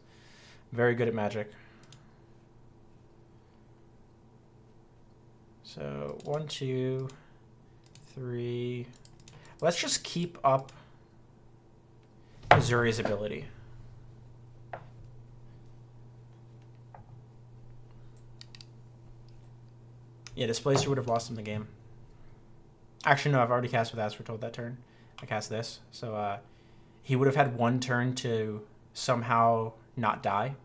Very good at magic. So, 1, 2... 3. Let's just keep up Azuri's ability. Yeah, Displacer would have lost him the game. Actually, no, I've already cast with As Foretold that turn. I cast this. So he would have had 1 turn to somehow not die,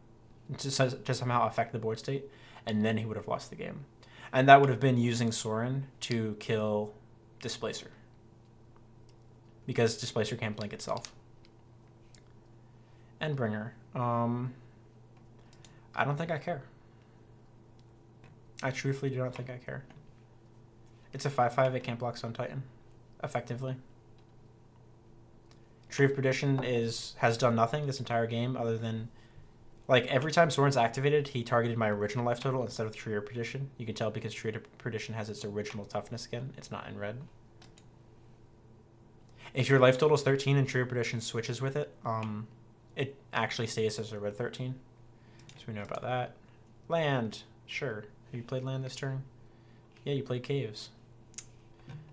to somehow affect the board state, and then he would have lost the game. And that would have been using Sorin to kill Displacer, because Displacer can't blink itself. Endbringer. I don't think I care. I truthfully do not think I care. It's a 5/5. It can't block Sun Titan effectively. Tree of Perdition has done nothing this entire game other than, like, every time Sorin's activated, he targeted my original life total instead of Tree of Perdition. You can tell because Tree of Perdition has its original toughness again. It's not in red. If your life total is 13 and Tree of Perdition switches with it, it actually stays as a red 13. So we know about that. Land. Sure. Have you played land this turn? Yeah, you played Caves.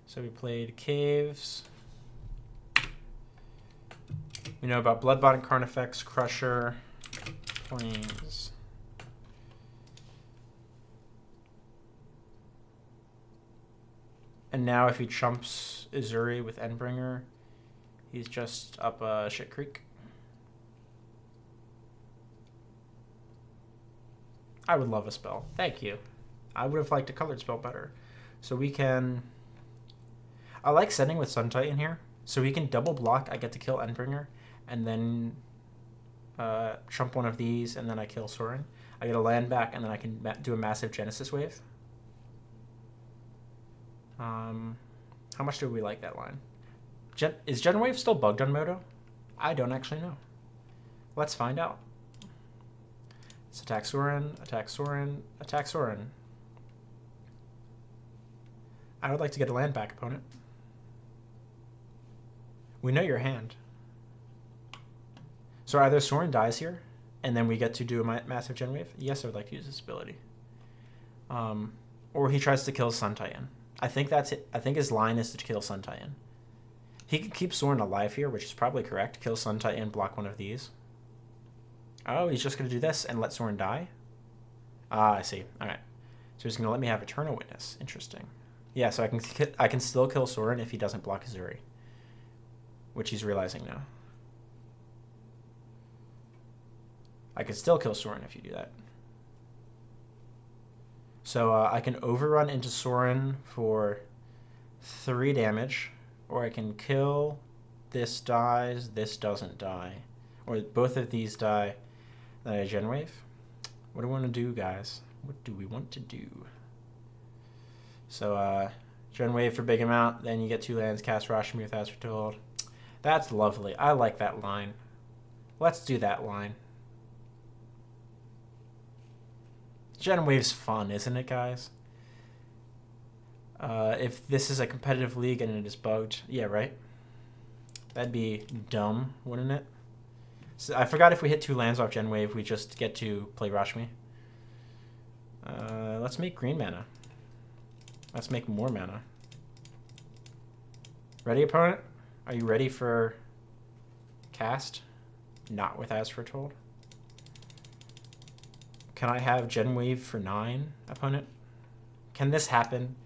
So we played Caves. We know about Bloodbond, Carnifex, Crusher, Plains. And now if he chumps Azuri with Endbringer, he's just up Shit Creek. I would love a spell. Thank you. I would have liked a colored spell better. So we can... I like sending with Sun Titan here. So we can double block. I get to kill Endbringer. And then chump one of these. And then I kill Sorin. I get a land back. And then I can do a massive Genesis Wave. How much do we like that line? Is Gen Wave still bugged on Moto? I don't actually know. Let's find out. Let's attack Sorin, attack Sorin, attack Sorin. I would like to get a land back, opponent. We know your hand. So either Sorin dies here, and then we get to do a massive Gen Wave. Yes, I would like to use this ability. Or he tries to kill Sun Titan. I think that's it. I think his line is to kill Sun Titan. He can keep Sorin alive here, which is probably correct. Kill Sun Titan, block one of these. Oh, he's just going to do this and let Sorin die? Ah, I see. All right. So he's going to let me have Eternal Witness. Interesting. Yeah, so I can still kill Sorin if he doesn't block Azuri, which he's realizing now. I could still kill Sorin if you do that. So I can overrun into Sorin for 3 damage, or I can kill, this dies, this doesn't die. Or both of these die, then I Gen Wave. What do we want to do, guys? What do we want to do? So Gen Wave for big amount, then you get 2 lands, cast Rashmi with As Foretold. That's lovely. I like that line. Let's do that line. Gen Wave's fun, isn't it, guys? If this is a competitive league and it is bugged, yeah, right? That'd be dumb, wouldn't it? So I forgot if we hit 2 lands off Gen Wave, we just get to play Rashmi. Let's make green mana. Let's make more mana. Ready, opponent? Are you ready for cast? Not with As Foretold. Can I have Gen Wave for 9, opponent? Can this happen?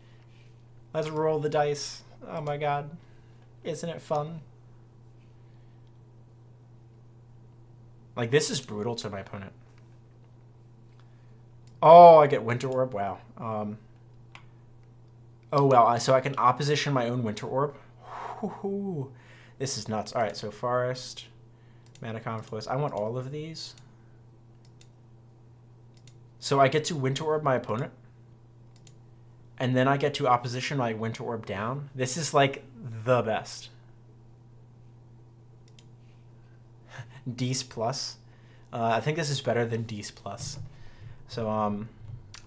Let's roll the dice. Oh my god. Isn't it fun? Like, this is brutal to my opponent. Oh, I get Winter Orb. Wow. Oh, well. So I can opposition my own Winter Orb. Woo-hoo. This is nuts. All right, so Forest, Mana Confluence. I want all of these. So I get to Winter Orb my opponent. And then I get to opposition my Winter Orb down. This is like the best. Dees plus. I think this is better than Dees plus. So,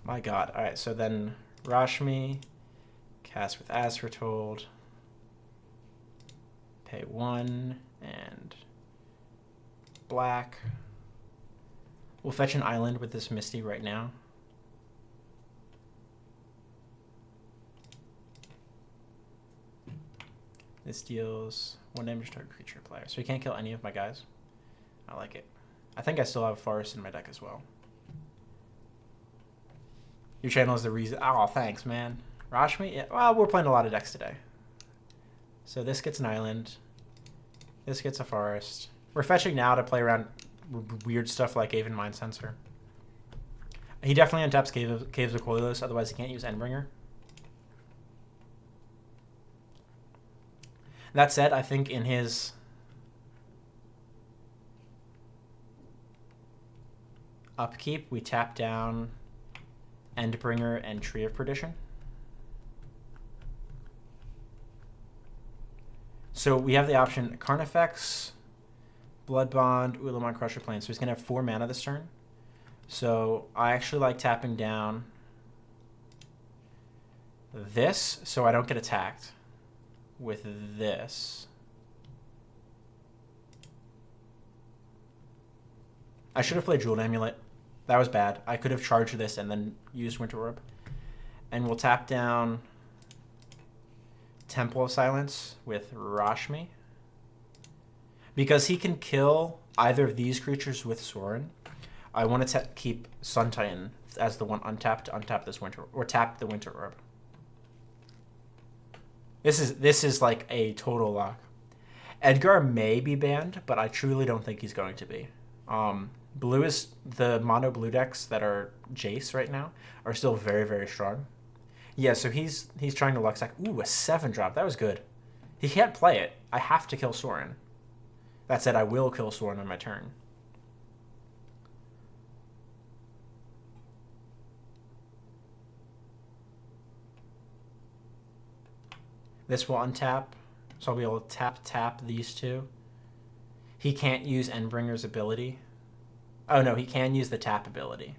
my god. All right, so then Rashmi, cast with As Foretold, pay 1, and black. We'll fetch an island with this Misty right now. This deals 1 damage to target creature player. So he can't kill any of my guys. I like it. I think I still have Forest in my deck as well. Your channel is the reason. Oh, thanks, man. Rashmi? Yeah, well, we're playing a lot of decks today. So this gets an island. This gets a forest. We're fetching now to play around weird stuff like Aven Mind Sensor. He definitely untaps Caves of Koilos, otherwise he can't use Endbringer. That said, I think in his upkeep, we tap down Endbringer and Tree of Perdition. So we have the option Carnifex, Blood Bond, Ulamog Crusher Plane. So he's going to have 4 mana this turn. So I actually like tapping down this so I don't get attacked with this. I should have played Jeweled Amulet. That was bad. I could have charged this and then used Winter Orb. And we'll tap down Temple of Silence with Rashmi. Because he can kill either of these creatures with Sorin, I want to keep Sun Titan as the one untapped to untap this Winter, or tap the Winter Orb. This is like a total lock. Edgar may be banned, but I truly don't think he's going to be. Blue is the mono blue decks that are Jace right now are still very, very strong. Yeah, so he's trying to luck sack. Ooh, a 7-drop. That was good. He can't play it. I have to kill Sorin. That said, I will kill Sorin on my turn. This will untap, so I'll be able to tap these 2. He can't use Endbringer's ability. Oh no, he can use the tap ability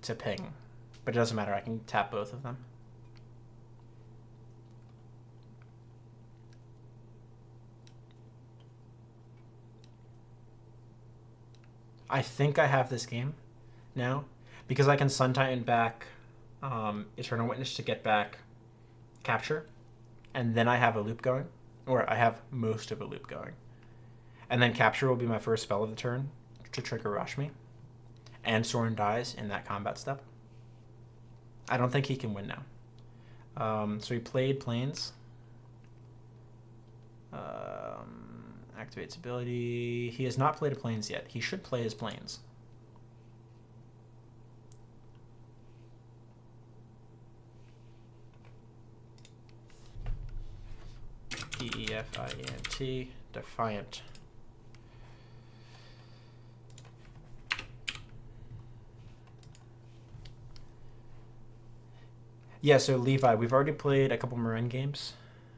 to ping. But it doesn't matter, I can tap both of them. I think I have this game now because I can Sun Titan back Eternal Witness to get back Capture, and then I have a loop going, or I have most of a loop going. And then Capture will be my first spell of the turn to trigger Rashmi. And Sorin dies in that combat step. I don't think he can win now. So he played Plains. Activates ability. He has not played a planes yet. He should play his planes. Defiant. Defiant. Yeah, so Levi, we've already played a couple Marin games.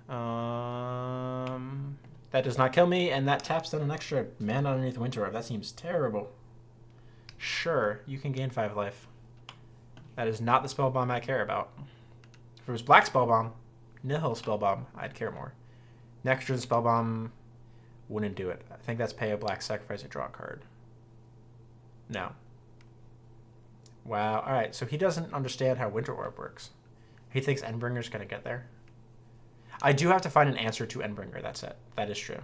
That does not kill me, and that taps down an extra mana underneath Winter Orb. That seems terrible. Sure, you can gain 5 life. That is not the spell bomb I care about. If it was Black Spell Bomb, Nihil Spell Bomb, I'd care more. Next Spell Bomb wouldn't do it. I think that's pay a black, sacrifice, or draw a card. No. Wow. All right, so he doesn't understand how Winter Orb works. He thinks Endbringer's going to get there. I do have to find an answer to Endbringer. That's it. That is true.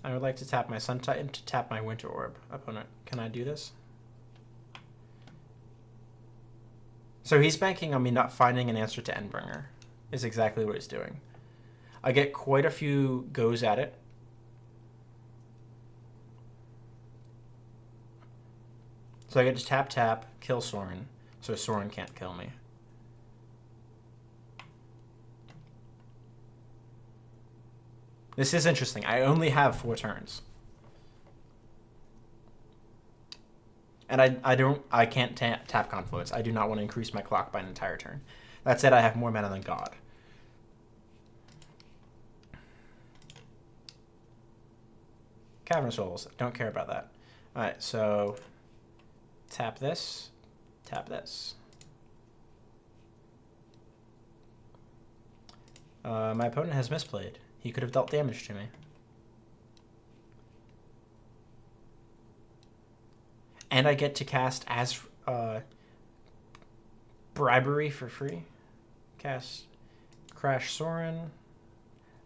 I would like to tap my Sun Titan to tap my Winter Orb opponent. Can I do this? So he's banking on me not finding an answer to Endbringer, is exactly what he's doing. I get quite a few goes at it. So I get to tap, kill Sorin, so Sorin can't kill me. This is interesting. I only have 4 turns. And I can't tap Confluence. I do not want to increase my clock by an entire turn. That said, I have more mana than God. Cavern Souls. Don't care about that. Alright, so tap this. Tap this. My opponent has misplayed. He could have dealt damage to me. And I get to cast as Bribery for free. Cast Crash Sorin.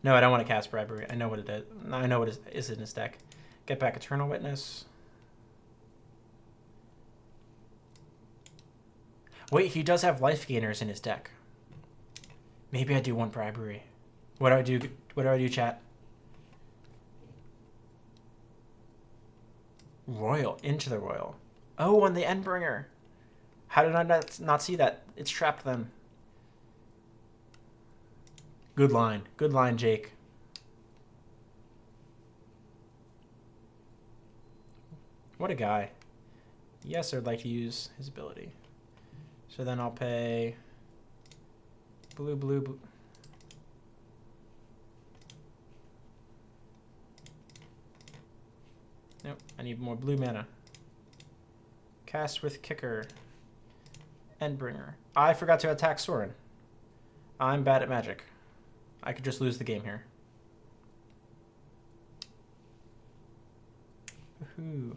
No, I don't want to cast Bribery. I know what it is. I know what it is in his deck. Get back Eternal Witness. Wait, he does have Life Gainers in his deck. Maybe I do want Bribery. What do I do? What do I do, chat? Royal. Into the Royal. Oh, on the Endbringer. How did I not see that? It's trapped them. Good line. Good line, Jake. What a guy. Yes, I'd like to use his ability. So then I'll pay blue. Nope, I need more blue mana. Cast with Kicker. Endbringer. I forgot to attack Sorin. I'm bad at Magic. I could just lose the game here. Woohoo.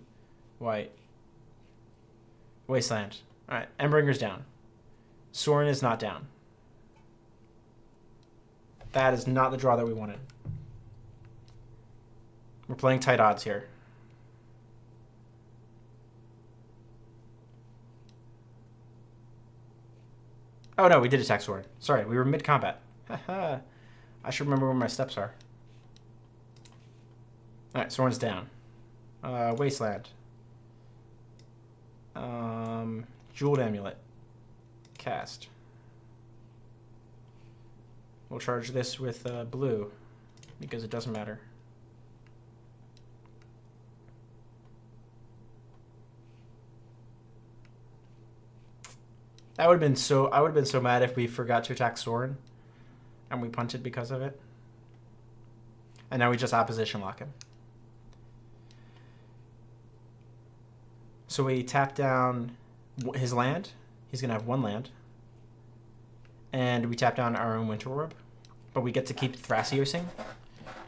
White. Wasteland. Alright, Endbringer's down. Sorin is not down. That is not the draw that we wanted. We're playing tight odds here. Oh no, we did attack Sorin. Sorry, we were mid-combat. Haha. I should remember where my steps are. Alright, Sorin's down. Wasteland. Jeweled Amulet. Cast. We'll charge this with blue, because it doesn't matter. I would have been so mad if we forgot to attack Sorin and we punted because of it. And now we just opposition lock him. So we tap down his land. He's going to have 1 land. And we tap down our own Winter Orb. But we get to keep Thrasiosing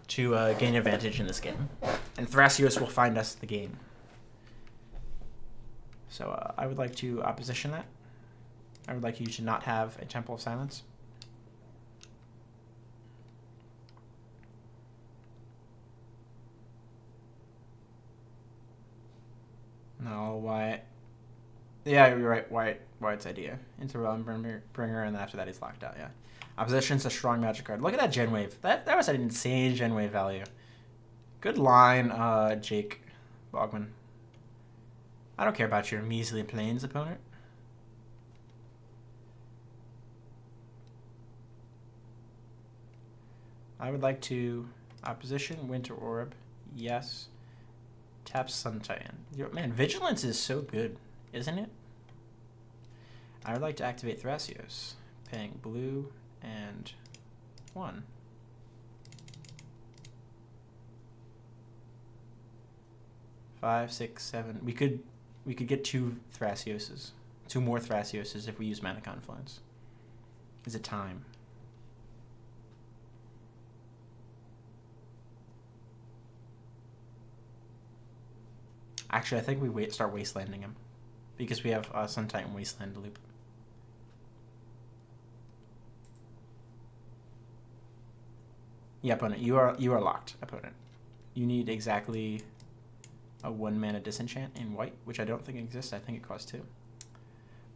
to gain advantage in this game. And Thrasios will find us the game. So I would like to opposition that. I would like you to not have a Temple of Silence. No, white. Yeah, you're right. White White's idea. Into Realm Bringer, and after that he's locked out, yeah. Opposition's a strong magic card. Look at that Gen Wave. That was an insane Gen Wave value. Good line, Jake Bogman. I don't care about your measly plains opponent. I would like to opposition Winter Orb. Yes. Tap Sun Titan. Man, Vigilance is so good, isn't it? I would like to activate Thrasios. Paying blue and 1. Five, 6, 7. We could get 2 Thrasioses. 2 more Thrasioses if we use Mana Confluence. Is it time? Actually, I think we start wastelanding him because we have Sun Titan Wasteland loop. Yeah, opponent, you are locked, opponent. You need exactly a 1 mana disenchant in white, which I don't think exists. I think it costs 2.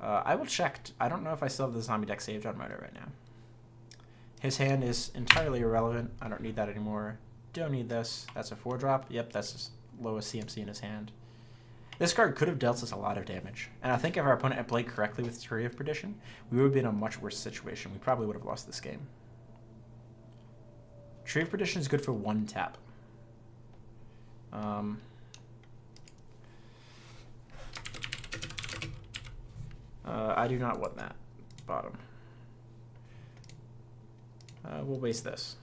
I will check. I don't know if I still have the zombie deck saved on Reddit right now. His hand is entirely irrelevant. I don't need that anymore. Don't need this. That's a 4-drop. Yep, that's his lowest CMC in his hand. This card could have dealt us a lot of damage. And I think if our opponent had played correctly with Tree of Perdition, we would have been in a much worse situation. We probably would have lost this game. Tree of Perdition is good for 1 tap. I do not want that. Bottom. We'll waste this.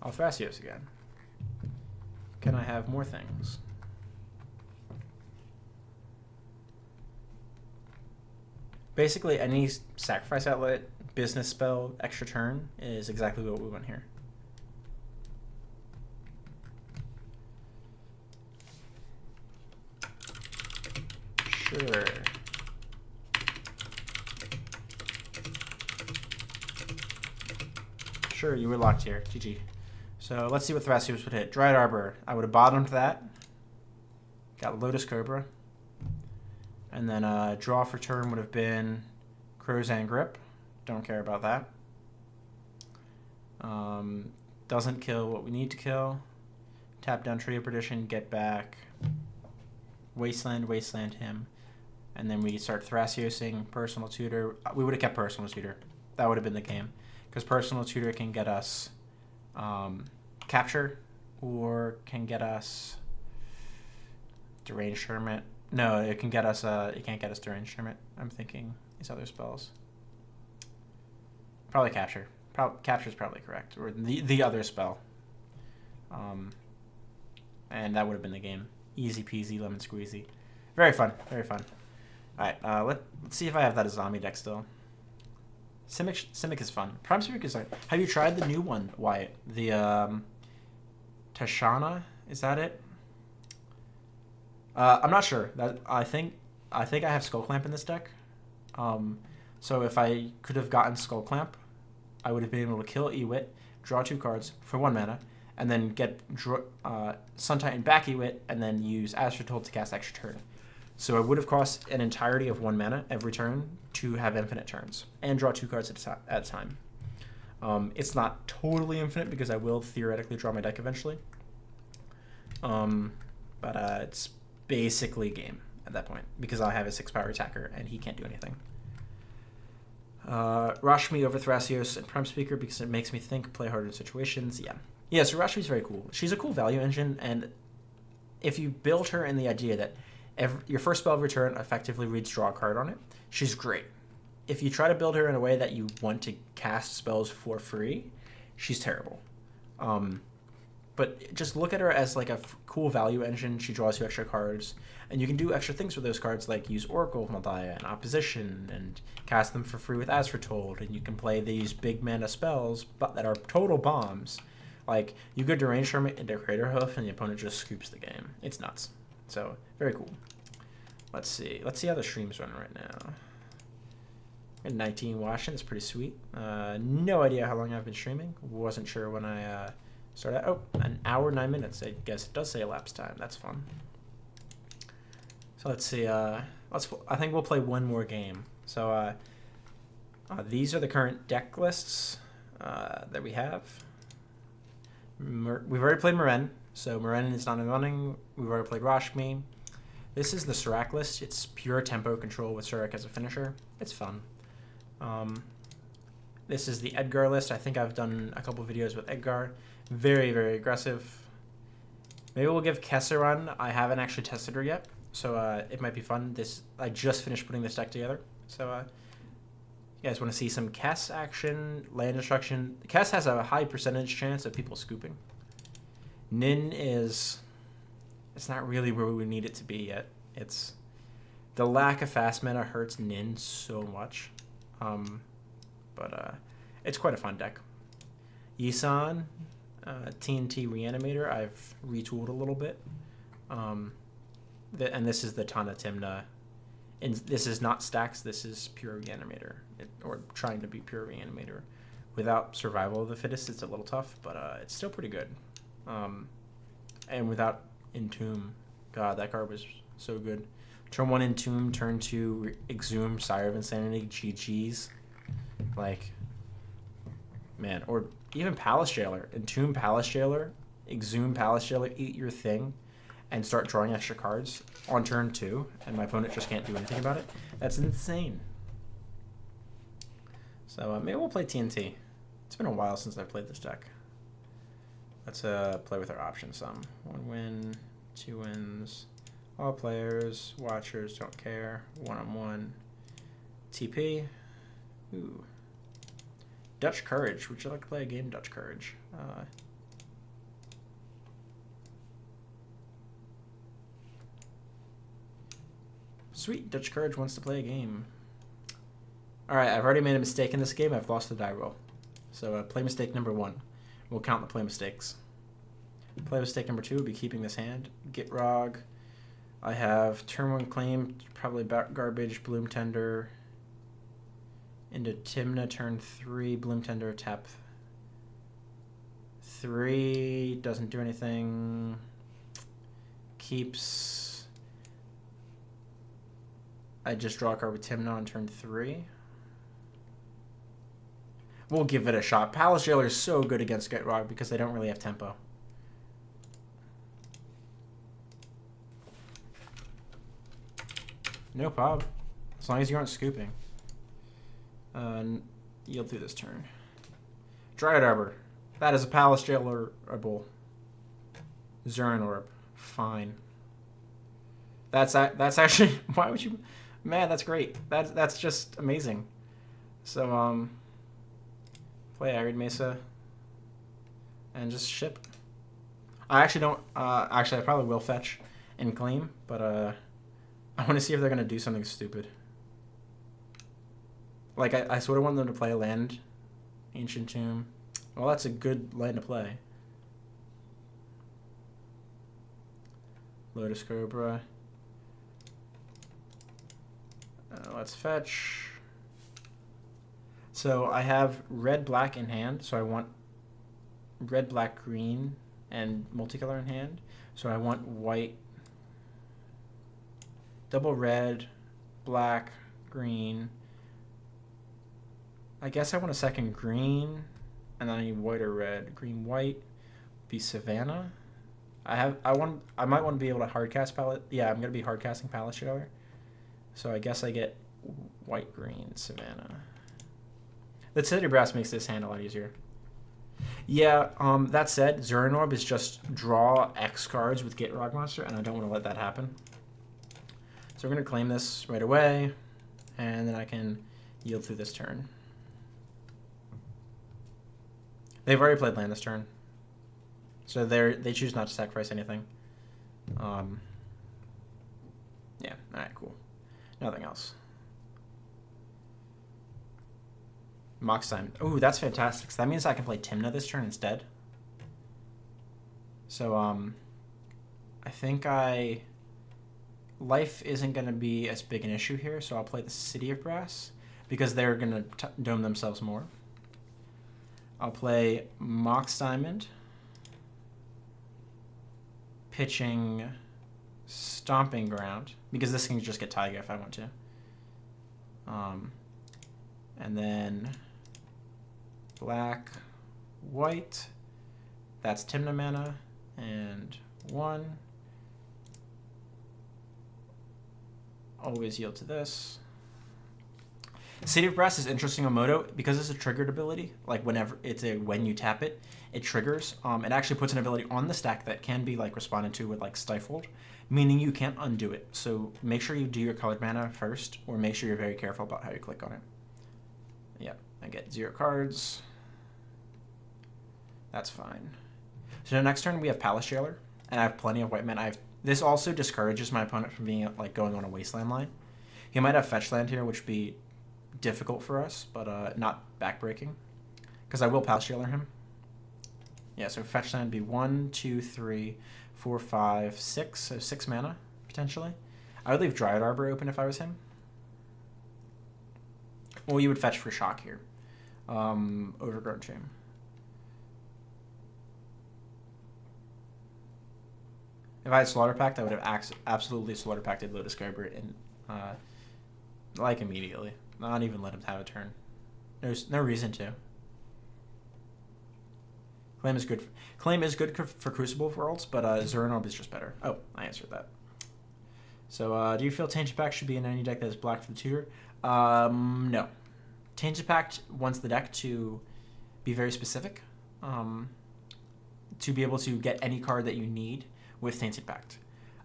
I'll Thrasios again. Can I have more things? Basically, any sacrifice outlet, business spell, extra turn is exactly what we want here. Sure. Sure, you were locked here. GG. So let's see what Thrasios would hit. Dryad Arbor. I would have bottomed that. Got Lotus Cobra. And then draw for turn would have been Crozan Grip. Don't care about that. Doesn't kill what we need to kill. Tap down Tree of Perdition, get back. Wasteland him. And then we start Thrasiosing Personal Tutor. We would have kept Personal Tutor. That would have been the game. Because Personal Tutor can get us Capture, or can get us Deranged Hermit. No, it can get us. It can't get us Deranged Hermit. I'm thinking these other spells. Probably Capture. Capture is probably correct, or the other spell. And that would have been the game. Easy peasy, lemon squeezy. Very fun. Very fun. All right. Let's see if I have that as zombie deck still. Simic is fun. Prime Simic is like. Have you tried the new one, Wyatt? The Tashana, is that it? I'm not sure. I think I have Skull Clamp in this deck. So if I could have gotten Skull Clamp, I would have been able to kill Ewit, draw 2 cards for 1 mana, and then get Sun Titan back Ewit, and then use Astrotold to cast extra turn. So it would have cost an entirety of 1 mana every turn to have infinite turns and draw 2 cards at a time. It's not totally infinite because I will theoretically draw my deck eventually. But it's basically game at that point because I have a 6-power attacker and he can't do anything. Rashmi over Thrasios and Prime Speaker because it makes me think, play harder in situations. Yeah, so Rashmi's very cool. She's a cool value engine, and if you build her in the idea that your first spell of return effectively reads draw a card on it, she's great. If you try to build her in a way that you want to cast spells for free, she's terrible. But just look at her as like a cool value engine. She draws you extra cards, and you can do extra things with those cards, like use Oracle of Maldaya and Opposition, and cast them for free with As Foretold, and you can play these big mana spells but that are total bombs. Like, you go Deranged Hermit into Crater Hoof, and the opponent just scoops the game. It's nuts. So, very cool. Let's see. Let's see how the stream's running right now. At 19 watching, it's pretty sweet. No idea how long I've been streaming. Wasn't sure when I Start at, oh, an hour, 9 minutes. I guess it does say elapsed time. That's fun. So let's see. I think we'll play one more game. So these are the current deck lists that we have. We've already played Meren, so Meren is not in running. We've already played Rashmi. This is the Surak list. It's pure tempo control with Surak as a finisher. It's fun. This is the Edgar list. I think I've done a couple videos with Edgar. Very, very aggressive. Maybe we'll give Kess a run. I haven't actually tested her yet, so it might be fun. I just finished putting this deck together. So you guys want to see some Kess action, land destruction. Kess has a high percentage chance of people scooping. Nin is... It's not really where we need it to be yet. It's... The lack of fast mana hurts Nin so much. But it's quite a fun deck. Yisan, TNT Reanimator, I've retooled a little bit. And this is the Tana Timna. And this is not stacks, this is pure Reanimator. Or trying to be pure Reanimator. Without Survival of the Fittest, it's a little tough, but it's still pretty good. And without Entomb, God, that card was so good. Turn 1 Entomb, turn 2 Exhume, Sire of Insanity, GG's. Like, man, or even Palace Jailer. Entomb Palace Jailer, Exhume Palace Jailer, eat your thing, and start drawing extra cards on turn 2, and my opponent just can't do anything about it. That's insane. So maybe we'll play TNT. It's been a while since I've played this deck. Let's play with our options some. 1 win, 2 wins. All players, watchers don't care. 1-on-1. TP. Ooh. Dutch Courage. Would you like to play a game, Dutch Courage? Sweet. Dutch Courage wants to play a game. Alright, I've already made a mistake in this game. I've lost the die roll. So play mistake number 1. We'll count the play mistakes. Play mistake number 2 will be keeping this hand. Gitrog. I have turn 1 claim, probably garbage, Bloom Tender. Into Timna, turn 3, Bloom Tender, tap 3, doesn't do anything. Keeps. I just draw a card with Timna on turn 3. We'll give it a shot. Palace Jailer is so good against Gitrog because they don't really have tempo. No problem. As long as you aren't scooping. Yield through this turn. Dryad Arbor. That is a Palace Jailer-able. Zurin Orb. Fine. That's actually... Why would you... Man, that's great. That's just amazing. So, play Arid Mesa. And just ship. I actually don't... actually, I probably will fetch and claim, but, I want to see if they're going to do something stupid. Like, I sort of want them to play a land. Ancient Tomb. Well, that's a good land to play. Lotus Cobra. Let's fetch. So I have red, black in hand. So I want red, black, green, and multicolor in hand. So I want white. Double red, black, green. I guess I want a second green, and then I need white or red. Green, white, be Savannah. I might want to be able to hardcast Palace. Yeah, I'm gonna be hardcasting Palace Jailer. So I guess I get white, green, Savannah. The City Brass makes this hand a lot easier. Yeah. That said, Zurin Orb is just draw X cards with Gitrog Monster, and I don't want to let that happen. So we're going to claim this right away, and then I can yield through this turn. They've already played land this turn, so they choose not to sacrifice anything. Yeah, alright, cool. Nothing else. Mox time. Ooh, that's fantastic. So that means I can play Timna this turn instead. So, I think life isn't going to be as big an issue here, so I'll play the City of Brass because they're going to dome themselves more. I'll play Mox Diamond. pitching Stomping Ground, because this can just get Tiger if I want to. And then black, white, that's Tymna mana, and 1. Always yield to this. City of Brass is interesting on Moto because it's a triggered ability. Like whenever when you tap it, it triggers. It actually puts an ability on the stack that can be like responded to with like Stifled, meaning you can't undo it. So make sure you do your colored mana first, or make sure you're very careful about how you click on it. Yeah, I get 0 cards. That's fine. So next turn we have Palace Jailer, and I have plenty of white mana. This also discourages my opponent from being like going on a wasteland line. He might have fetch land here, which would be difficult for us, but not backbreaking, because I will Palace Jailer him. Yeah, so fetch land would be 1, 2, 3, 4, 5, 6, so 6 mana potentially. I would leave Dryad Arbor open if I was him. Well, you would fetch for shock here. Overgrown Tomb. If I had Slaughter Pact, I would have absolutely Slaughter Pacted Lotus Guybrush and like immediately. Not even let him have a turn. There's no reason to. Claim is good. Claim is good for Crucible Worlds, but Zuran Orb is just better. Oh, I answered that. So, do you feel Tainted Pact should be in any deck that is black for the tutor? No. Tainted Pact wants the deck to be very specific, to be able to get any card that you need with Tainted Pact.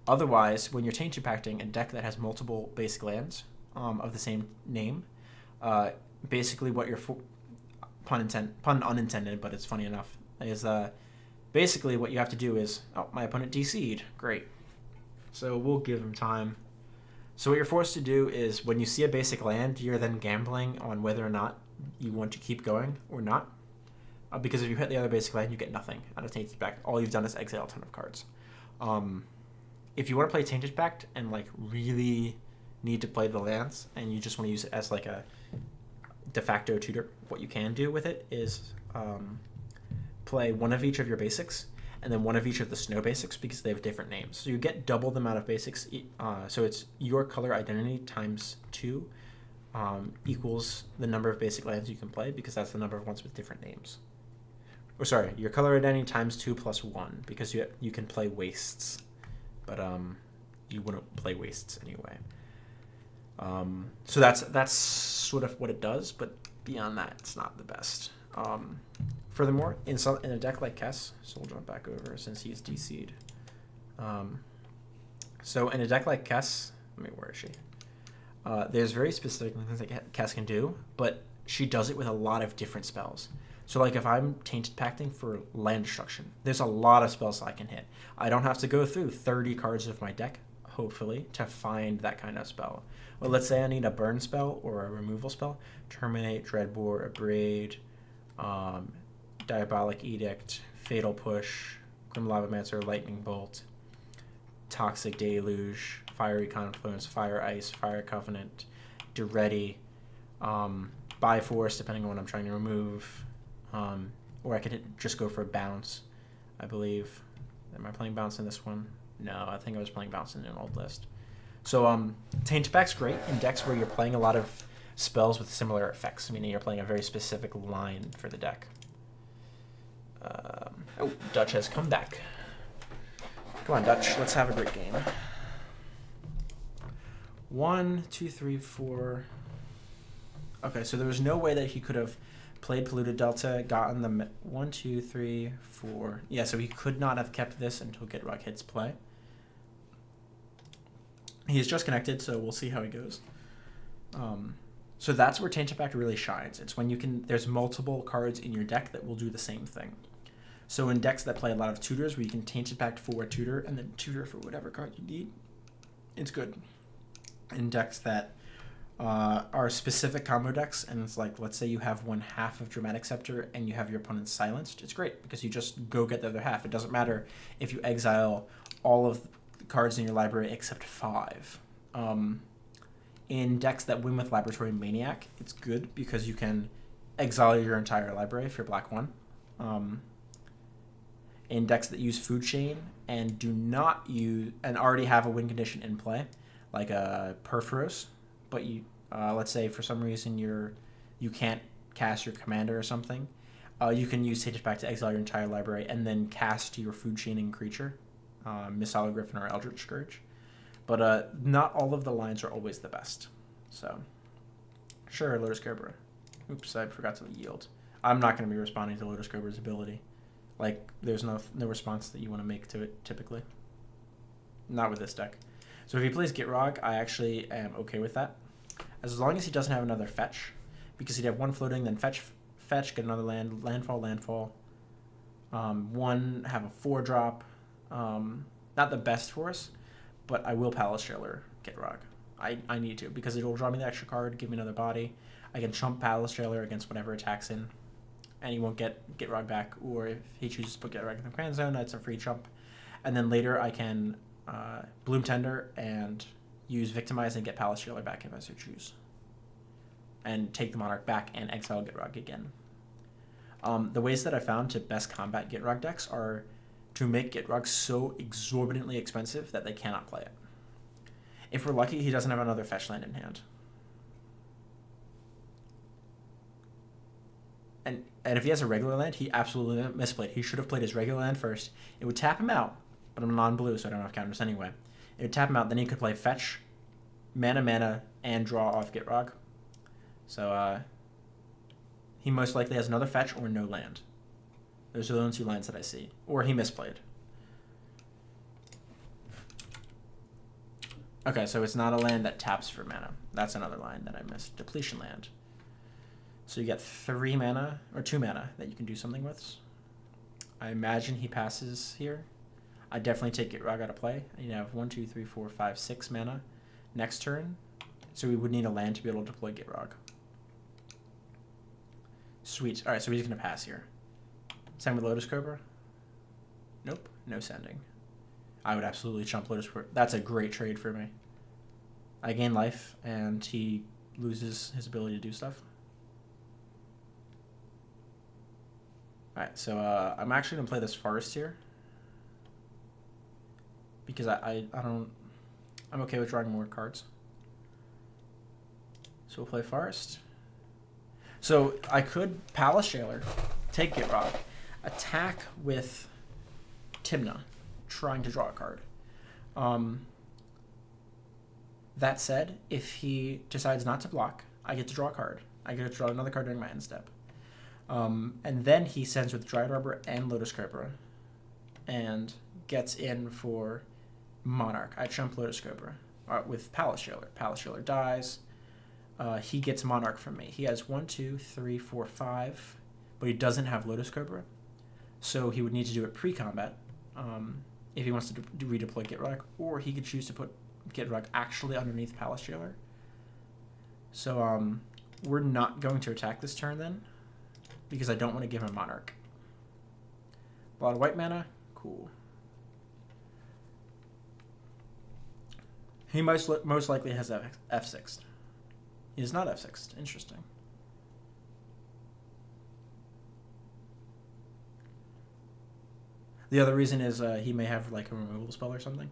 Otherwise, when you're Tainted Pacting a deck that has multiple basic lands of the same name, basically what your pun unintended, but it's funny enough, is basically what you have to do is, oh, my opponent DC'd, great. So we'll give him time. So what you're forced to do is when you see a basic land, you're then gambling on whether or not you want to keep going or not. Because if you hit the other basic land, you get nothing out of Tainted Pact. All you've done is exile a ton of cards. If you want to play Tainted Pact and like really need to play the lands and you just want to use it as like a de facto tutor, what you can do with it is play one of each of your basics and then one of each of the snow basics because they have different names. So you get double the amount of basics. So it's your color identity times 2 equals the number of basic lands you can play because that's the number of ones with different names. Or sorry, your color identity times 2 plus 1 because you can play wastes, but you wouldn't play wastes anyway. So that's sort of what it does, but beyond that, it's not the best. Furthermore, in a deck like Kess, so we'll jump back over since he's DC'd. So in a deck like Kess, where is she? There's very specific things that Kess can do, but she does it with a lot of different spells. So like if I'm Tainted Pacting for land destruction, there's a lot of spells I can hit. I don't have to go through 30 cards of my deck, hopefully, to find that kind of spell. Well, let's say I need a burn spell or a removal spell. Terminate, Dreadbore, Abrade, Diabolic Edict, Fatal Push, Grim Lavamancer, Lightning Bolt, Toxic Deluge, Fiery Confluence, Fire Ice, Fire Covenant, Duretti, Biforce, depending on what I'm trying to remove, or I could just go for a Bounce, I believe. Am I playing Bounce in this one? No, I think I was playing Bounce in an old list. So Tainted Pact's great in decks where you're playing a lot of spells with similar effects, meaning you're playing a very specific line for the deck. Oh, Dutch has come back. Come on, Dutch, let's have a great game. 1, 2, 3, 4. Okay, so there was no way that he could have played Polluted Delta, gotten the 1, 2, 3, 4. Yeah, so he could not have kept this until Gitrog hits play. He's just connected, so we'll see how he goes. So that's where Tainted Pact really shines. It's when there's multiple cards in your deck that will do the same thing. So in decks that play a lot of tutors, where you can Tainted Pact for a tutor and then tutor for whatever card you need, it's good. In decks that are specific combo decks, and it's like, let's say you have 1/2 of Dramatic Scepter and you have your opponent silenced, it's great because you just go get the other half. It doesn't matter if you exile all of the cards in your library except 5. In decks that win with Laboratory Maniac, it's good because you can exile your entire library if you're black 1. in decks that use Food Chain and do not use and already have a win condition in play, like a Perforos, but you let's say for some reason you can't cast your commander or something, you can use Sage's Pact to exile your entire library and then cast your Food Chaining creature, Missile Griffin or Eldritch Scourge. But not all of the lines are always the best. So, sure, Lotus Cobra. Oops, I forgot to yield. I'm not going to be responding to Lotus Cobra's ability. Like, there's no response that you want to make to it, typically. Not with this deck. So if he plays Gitrog, I actually am okay with that. As long as he doesn't have another fetch. Because he'd have one floating, then fetch, get another land, landfall. One, have a 4-drop. Not the best for us, but I will Palace Jailer Gitrog. I need to, because it'll draw me the extra card, give me another body. I can chump Palace Jailer against whatever attacks in, and he won't get Gitrog back. Or if he chooses to put Gitrog in the command zone, that's a free chump. And then later I can Bloom Tender and use Victimize and get Palace Jailer back if I so choose. And take the Monarch back and exile Gitrog again. The ways that I found to best combat Gitrog decks are to make Gitrog so exorbitantly expensive that they cannot play it. If we're lucky, he doesn't have another fetch land in hand. And if he has a regular land, he absolutely misplayed. He should have played his regular land first. It would tap him out, but I'm non-blue, so I don't have counters anyway. It would tap him out, then he could play fetch, mana, and draw off Gitrog. So he most likely has another fetch or no land. Those are the only two lands that I see. Or he misplayed. Okay, so it's not a land that taps for mana. That's another line that I missed. Depletion land. So you get 3 mana, or 2 mana, that you can do something with. I imagine he passes here. I definitely take Gitrog out of play. You have 1, 2, 3, 4, 5, 6 mana next turn. So we would need a land to be able to deploy Gitrog. Sweet. Alright, so he's going to pass here. Same with Lotus Cobra? Nope, no sending. I would absolutely chump Lotus Cobra. That's a great trade for me. I gain life, and he loses his ability to do stuff. Alright, so I'm actually going to play this Forest here. Because I'm okay with drawing more cards. So we'll play Forest. So I could Palace Jailer, take Gitrog, attack with Tymna, trying to draw a card. That said, if he decides not to block, I get to draw a card. I get to draw another card during my end step. And then he sends with Dryad Arbor and Lotus Cobra and gets in for Monarch. I chump Lotus Cobra with Palace Jailer. Palace Jailer dies. He gets Monarch from me. He has 1, 2, 3, 4, 5, but he doesn't have Lotus Cobra. So he would need to do it pre-combat if he wants to redeploy Gitrog, or he could choose to put Gitrog actually underneath Palace Jailer. So we're not going to attack this turn then, because I don't want to give him Monarch. A lot of white mana, cool. He most likely has F6. He is not F6. Interesting. The other reason is he may have like a removal spell or something.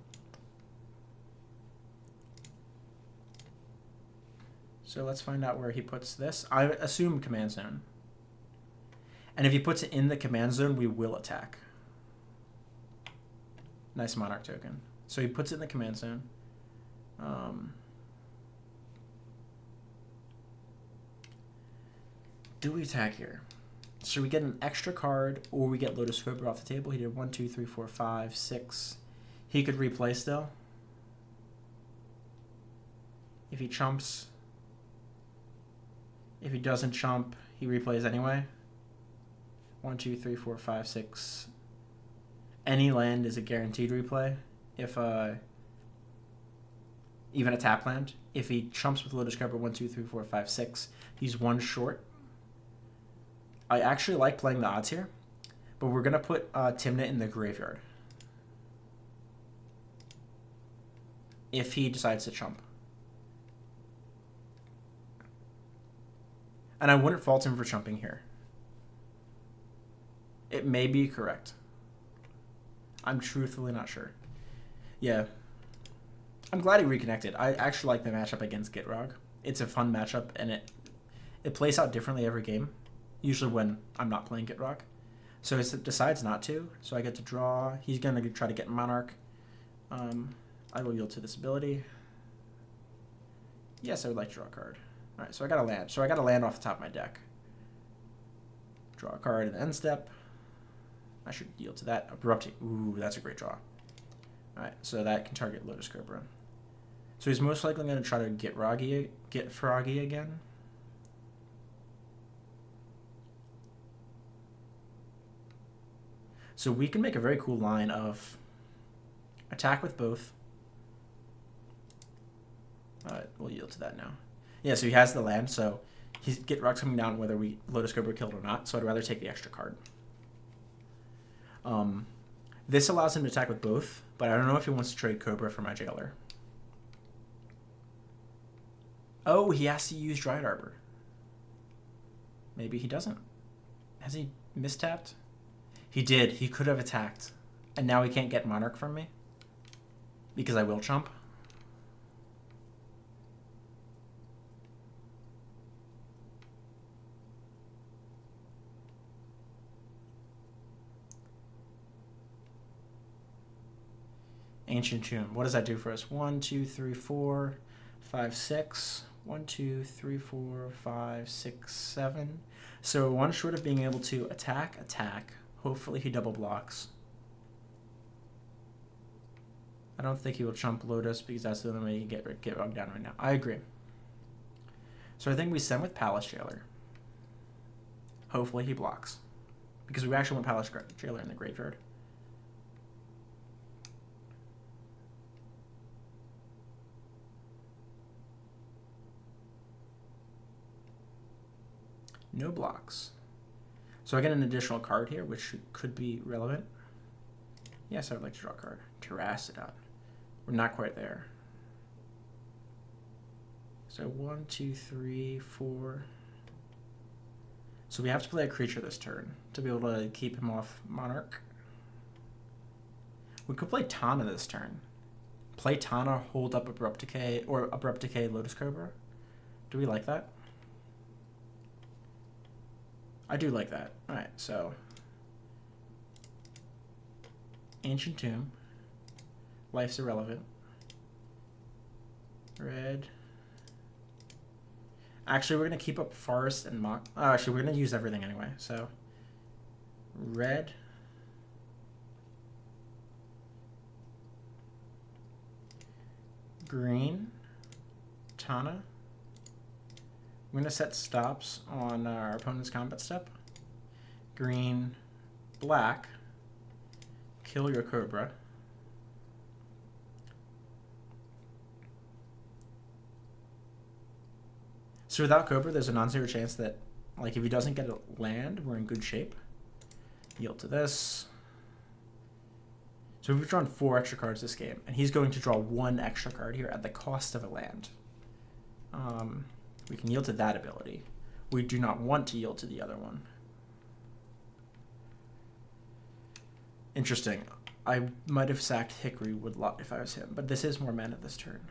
So let's find out where he puts this. I assume command zone. And if he puts it in the command zone, we will attack. Nice Monarch token. So he puts it in the command zone. Do we attack here? Should we get an extra card, or we get Lotus Cobra off the table? He did 1, 2, 3, 4, 5, 6. He could replay still. If he chumps. If he doesn't chump, he replays anyway. 1, 2, 3, 4, 5, 6. Any land is a guaranteed replay. If even a tap land. If he chumps with Lotus Cobra 1, 2, 3, 4, 5, 6, he's 1 short. I actually like playing the odds here, but we're going to put Tymna in the graveyard if he decides to chump. And I wouldn't fault him for chumping here. It may be correct. I'm truthfully not sure. Yeah. I'm glad he reconnected. I actually like the matchup against Gitrog. It's a fun matchup, and it plays out differently every game, usually when I'm not playing Gitrog. So he decides not to, so I get to draw. He's going to try to get Monarch. I will yield to this ability. Yes, I would like to draw a card. All right, so I got a land. So I got a land off the top of my deck. Draw a card in the end step. I should yield to that. Abrupt. Ooh, that's a great draw. All right, so that can target Lotus Cobra. So he's most likely going to try to get Froggy again. So we can make a very cool line of attack with both. We'll yield to that now. Yeah, so he has the land, so he's Gitrog's coming down whether we Lotus Cobra killed or not, so I'd rather take the extra card. This allows him to attack with both, but I don't know if he wants to trade Cobra for my Jailer. Oh, he has to use Dryad Arbor. Maybe he doesn't. Has he mistapped? He did. He could have attacked. And now he can't get Monarch from me? Because I will chump? Ancient Tomb. What does that do for us? 1, 2, 3, 4, 5, 6. 1, 2, 3, 4, 5, 6, 7. So one short of being able to attack. Hopefully he double blocks. I don't think he will chump Lotus because that's the only way you get Gitrog down right now. I agree. So I think we send with Palace Jailer. Hopefully he blocks. Because we actually want Palace Jailer in the graveyard. No blocks. So I get an additional card here, which could be relevant. Yes, I would like to draw a card. Terracidon. We're not quite there. So 1, 2, 3, 4. So we have to play a creature this turn to be able to keep him off Monarch. We could play Tana this turn. Play Tana, hold up Abrupt Decay, or Abrupt Decay Lotus Cobra. Do we like that? I do like that. Alright, so Ancient Tomb. Life's irrelevant. Red. Actually, we're going to keep up Forest and Mock. Oh, actually, we're going to use everything anyway. So red. Green. Tana. We're going to set stops on our opponent's combat step. Green, black, kill your Cobra. So without Cobra, there's a non-zero chance that, like, if he doesn't get a land, we're in good shape. Yield to this. So we've drawn 4 extra cards this game, and he's going to draw 1 extra card here at the cost of a land. We can yield to that ability. We do not want to yield to the other one. Interesting. I might have sacked Hickory Woodlot if I was him, but this is more mana this turn.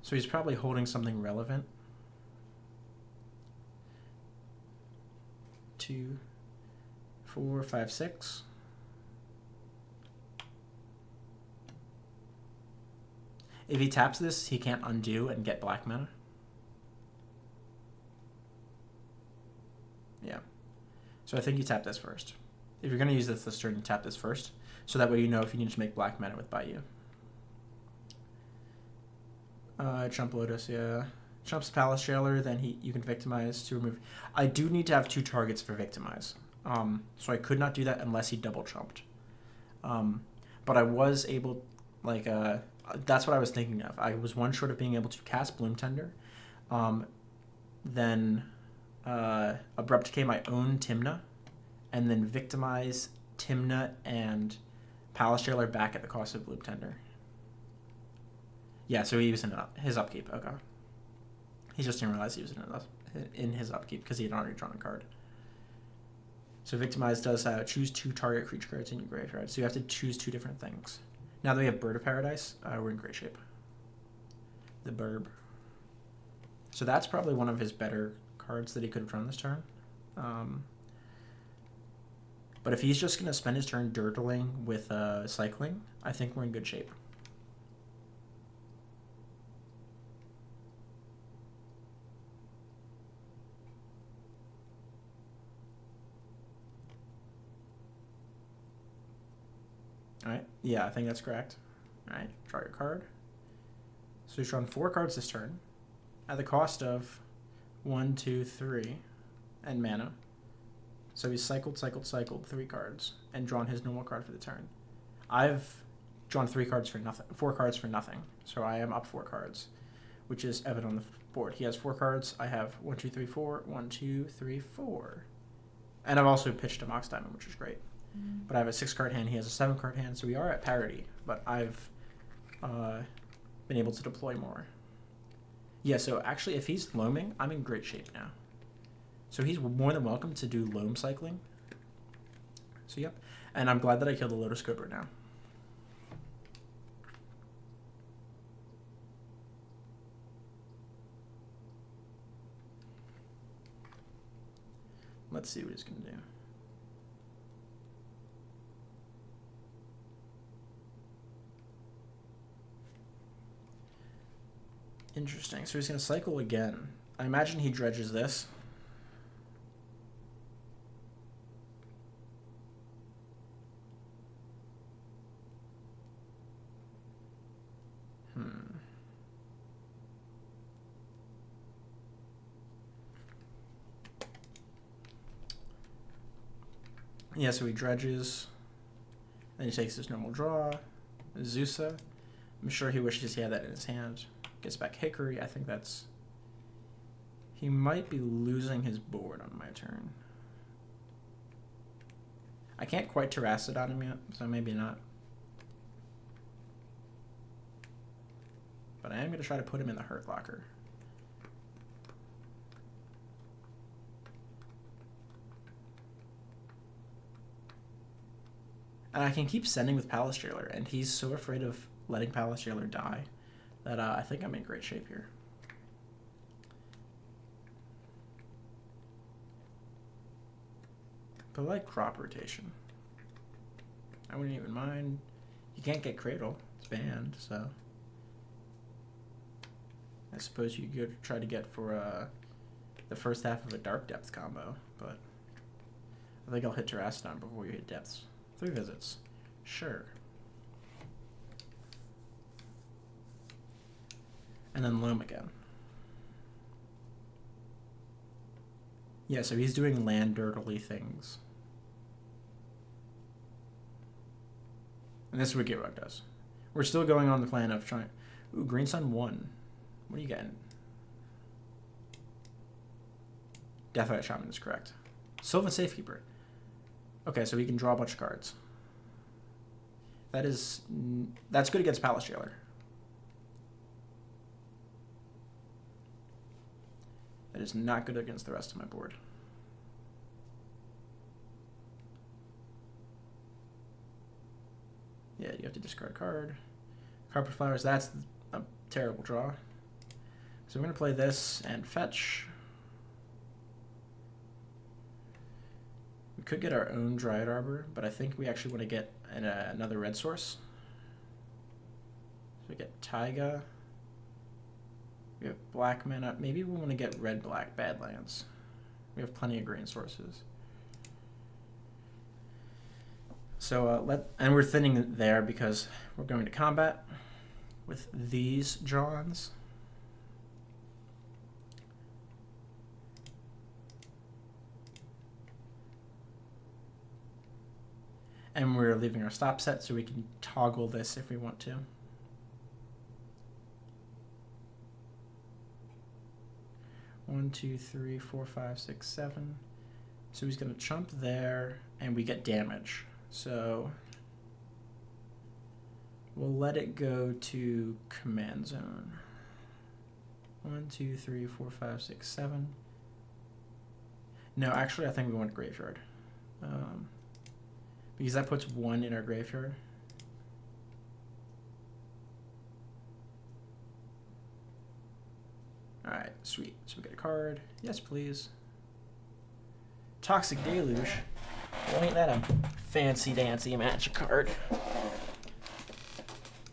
So he's probably holding something relevant. 2, 4, 5, 6. If he taps this, he can't undo and get black mana. Yeah. So I think you tap this first. If you're going to use this turn, you tap this first. So that way you know if you need to make black mana with Bayou. Chump Lotus, yeah. Chumps Palace Jailer, then you can Victimize to remove. I do need to have 2 targets for Victimize. So I could not do that unless he double chumped. But I was able, like, that's what I was thinking of. I was 1 short of being able to cast Bloom Tender. Then Abrupt Decay my own Tymna, and then Victimize Tymna and Palace Jailer back at the cost of Bloom Tender. Yeah, so he was in his upkeep. Okay. He just didn't realize he was in his upkeep because he had already drawn a card. So Victimize does choose 2 target creature cards in your graveyard. So you have to choose 2 different things. Now that we have Bird of Paradise, we're in great shape. The Burb. So that's probably one of his better cards that he could have drawn this turn. But if he's just going to spend his turn dirtling with cycling, I think we're in good shape. Alright, yeah, I think that's correct. Alright, draw your card. So he's drawn 4 cards this turn at the cost of 1, 2, 3, and mana. So he's cycled 3 cards and drawn his normal card for the turn. I've drawn 4 cards for nothing. So I am up 4 cards, which is evident on the board. He has 4 cards. I have 1, 2, 3, 4. 1, 2, 3, 4. And I've also pitched a Mox Diamond, which is great. But I have a 6-card hand. He has a 7-card hand, so we are at parity. But I've been able to deploy more. Yeah, so actually, if he's loaming, I'm in great shape now. So he's more than welcome to do loam cycling. So yep, and I'm glad that I killed the Lotus Cobra now. Let's see what he's gonna do. Interesting. So he's going to cycle again. I imagine he dredges this. Yeah, so he dredges. Then he takes his normal draw. Zusa. I'm sure he wishes he had that in his hand. Gets back Hickory. I think that's... He might be losing his board on my turn. I can't quite Terracid on him yet, so maybe not. But I am going to try to put him in the Hurt Locker. And I can keep sending with Palace Jailer, and he's so afraid of letting Palace Jailer die that I think I'm in great shape here. But I like crop rotation. I wouldn't even mind. You can't get Cradle. It's banned, so... I suppose you could try to get for the first half of a Dark Depth combo, but... I think I'll hit Terracidon before you hit Depths. 3 visits. Sure. And then Loam again. Yeah, so he's doing land dirtily things. And this is what Gitrog does. We're still going on the plan of trying... Ooh, Green Sun 1. What are you getting? Deathlight Shaman is correct. Sylvan Safekeeper. Okay, so we can draw a bunch of cards. That's good against Palace Jailer. That is not good against the rest of my board. Yeah, you have to discard a card. Carpet Flowers, that's a terrible draw. So we're going to play this and fetch. We could get our own Dryad Arbor, but I think we actually want to get another red source. So we get Taiga. We have black mana. Maybe we want to get red-black Badlands. We have plenty of green sources. So and we're thinning there because we're going to combat with these Johns. And we're leaving our stop set so we can toggle this if we want to. One, two, three, four, five, six, 7. So he's going to chump there, and we get damage. So we'll let it go to command zone. 1, 2, 3, 4, 5, 6, 7. No, actually, I think we want graveyard. Because that puts 1 in our graveyard. Alright, sweet. So we get a card. Yes, please. Toxic Deluge. Well, ain't that a fancy-dancy magic card?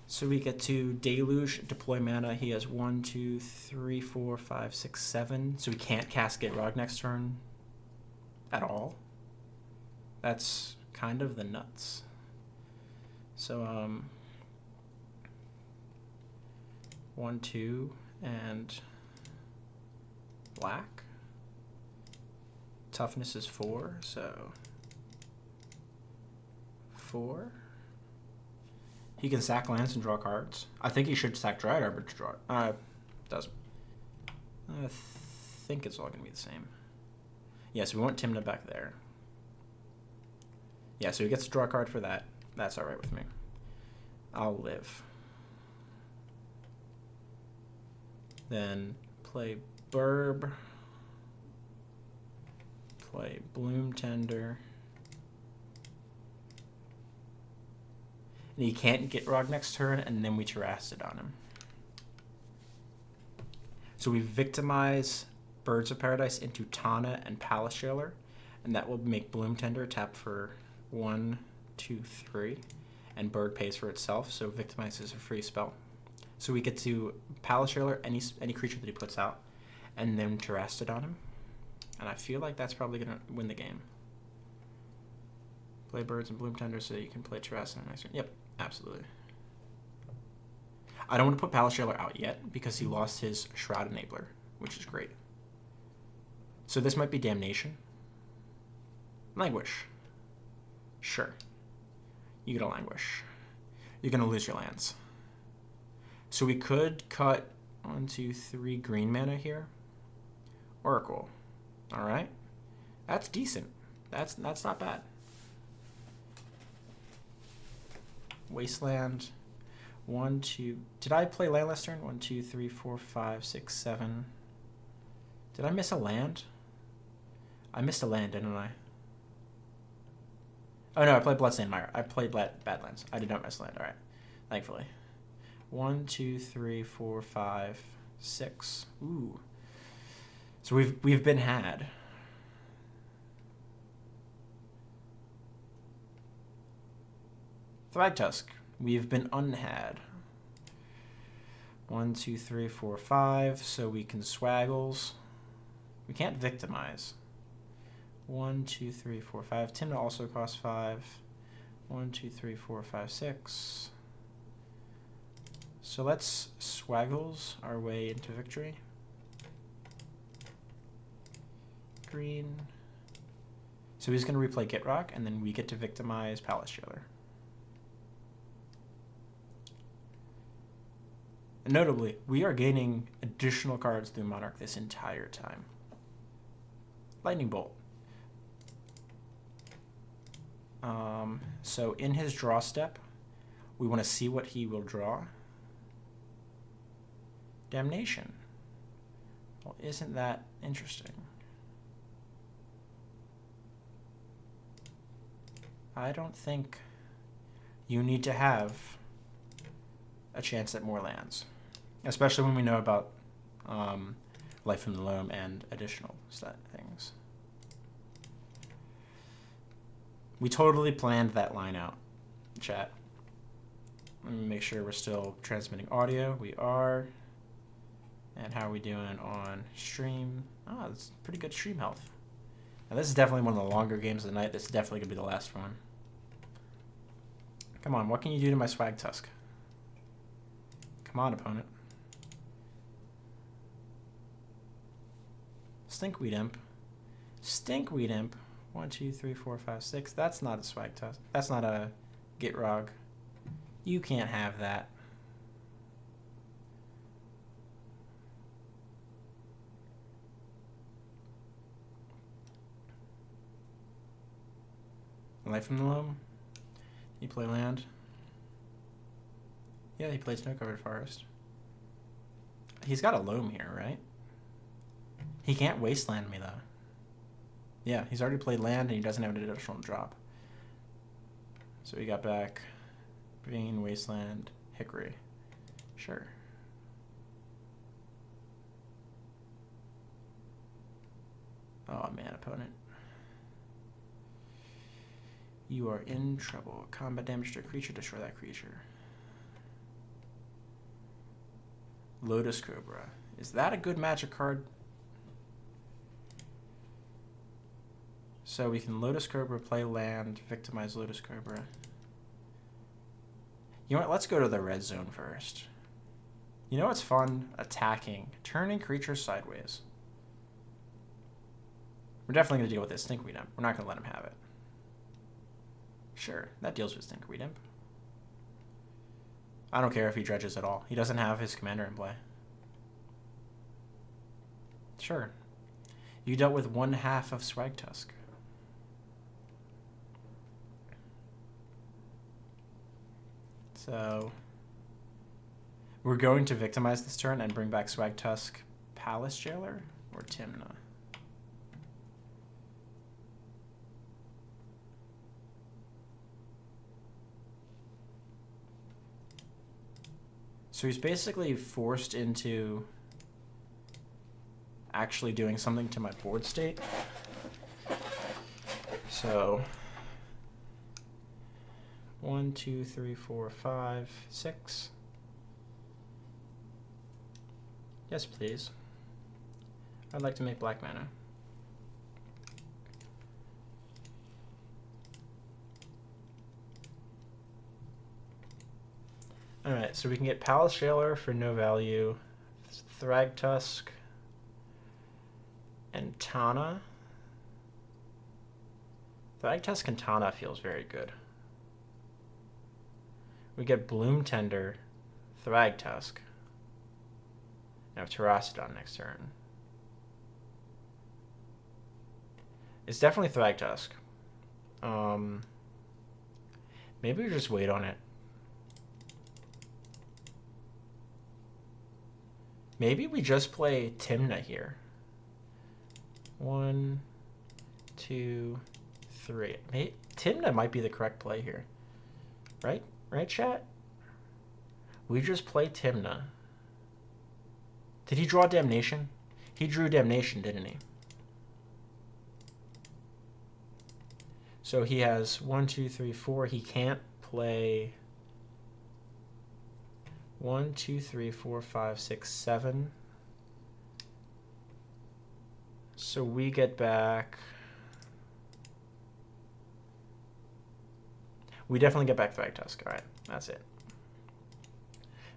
So we get to Deluge, deploy mana. He has 1, 2, 3, 4, 5, 6, 7. So we can't cast Gitrog next turn at all. That's kind of the nuts. So, 1, 2, and black. Toughness is 4, so 4. He can sack lands and draw cards. I think he should sack Dryad Arbor to draw. Doesn't. I think it's all going to be the same. Yeah, so we want Tymna back there. Yeah, so he gets to draw a card for that. That's alright with me. I'll live. Then play Burb. Play Bloom Tender. And he can't get Gitrog next turn, and then we Terrasted on him. So we victimize Birds of Paradise into Tana and Palace Jailer, and that will make Bloom Tender tap for 1, 2, 3, and Bird pays for itself, so Victimize is a free spell. So we get to Palace Jailer any creature that he puts out, and then Terrasted on him. And I feel like that's probably going to win the game. Play Birds and Bloom Tender so you can play Terrasted on next turn. Yep, absolutely. I don't want to put Palace Jailer out yet because he lost his Shroud Enabler, which is great. So this might be Damnation. Languish. Sure. You get a Languish. You're going to lose your lands. So we could cut 1, 2, 3 green mana here. Oracle. All right. That's decent. That's not bad. Wasteland. 1, 2. Did I play land last turn? 1, 2, 3, 4, 5, 6, 7. Did I miss a land? I missed a land, didn't I? Oh no, I played Bloodstained Mire. I played Badlands. I did not miss land. All right, thankfully. 1, 2, 3, 4, 5, 6. Ooh. So we've been had. Thragtusk. We've been unhad. 1, 2, 3, 4, 5. So we can Swaggles. We can't Victimize. 1, 2, 3, 4, 5. Tymna also costs 5. 1, 2, 3, 4, 5, 6. So let's Swaggles our way into victory. Green. So he's going to replay Gitrog, and then we get to Victimize Palace Jailer. And notably, we are gaining additional cards through Monarch this entire time. Lightning Bolt. So in his draw step, we want to see what he will draw. Damnation. Well, isn't that interesting? I don't think you need to have a chance at more lands, especially when we know about Life from the Loam and additional things. We totally planned that line out, chat. Let me make sure we're still transmitting audio. We are. And how are we doing on stream? Oh, it's pretty good stream health. Now this is definitely one of the longer games of the night. This is definitely going to be the last one. Come on, what can you do to my Swagtusk? Come on, opponent. Stinkweed Imp. Stinkweed Imp. 1, 2, 3, 4, 5, 6. That's not a Swagtusk. That's not a Gitrog. You can't have that. Life from the Loam. You play land. Yeah, he plays Snow-Covered Forest. He's got a Loam here, right? He can't Wasteland me, though. Yeah, he's already played land and he doesn't have an additional drop. So we got back Green, Wasteland, Hickory. Sure. Oh man, opponent. You are in trouble. Combat damage to a creature, destroy that creature. Lotus Cobra. Is that a good magic card? So we can Lotus Cobra, play land, victimize Lotus Cobra. You know what? Let's go to the red zone first. You know what's fun? Attacking. Turning creatures sideways. We're definitely going to deal with this Stinkweed Imp. We're not going to let him have it. Sure, that deals with Stinkweed Imp. I don't care if he dredges at all. He doesn't have his commander in play. Sure. You dealt with 1/2 of Swag Tusk. So we're going to victimize this turn and bring back Swag Tusk, Palace Jailer, or Timna. So he's basically forced into actually doing something to my board state. So 1, 2, 3, 4, 5, 6. Yes, please. I'd like to make black mana. Alright, so we can get Palace Jailer for no value, Thragtusk, and Tana. Thragtusk and Tana feels very good. We get Bloom Tender, Thragtusk, and Pteranodon next turn. It's definitely Thragtusk. Maybe we just wait on it. Maybe we just play Timna here. 1, 2, 3. Timna might be the correct play here. Right? Right, chat? We just play Timna. Did he draw Damnation? He drew Damnation, didn't he? So he has 1, 2, 3, 4. He can't play 1, 2, 3, 4, 5, 6, 7. So we get back. We definitely get back Thragtusk. All right, that's it.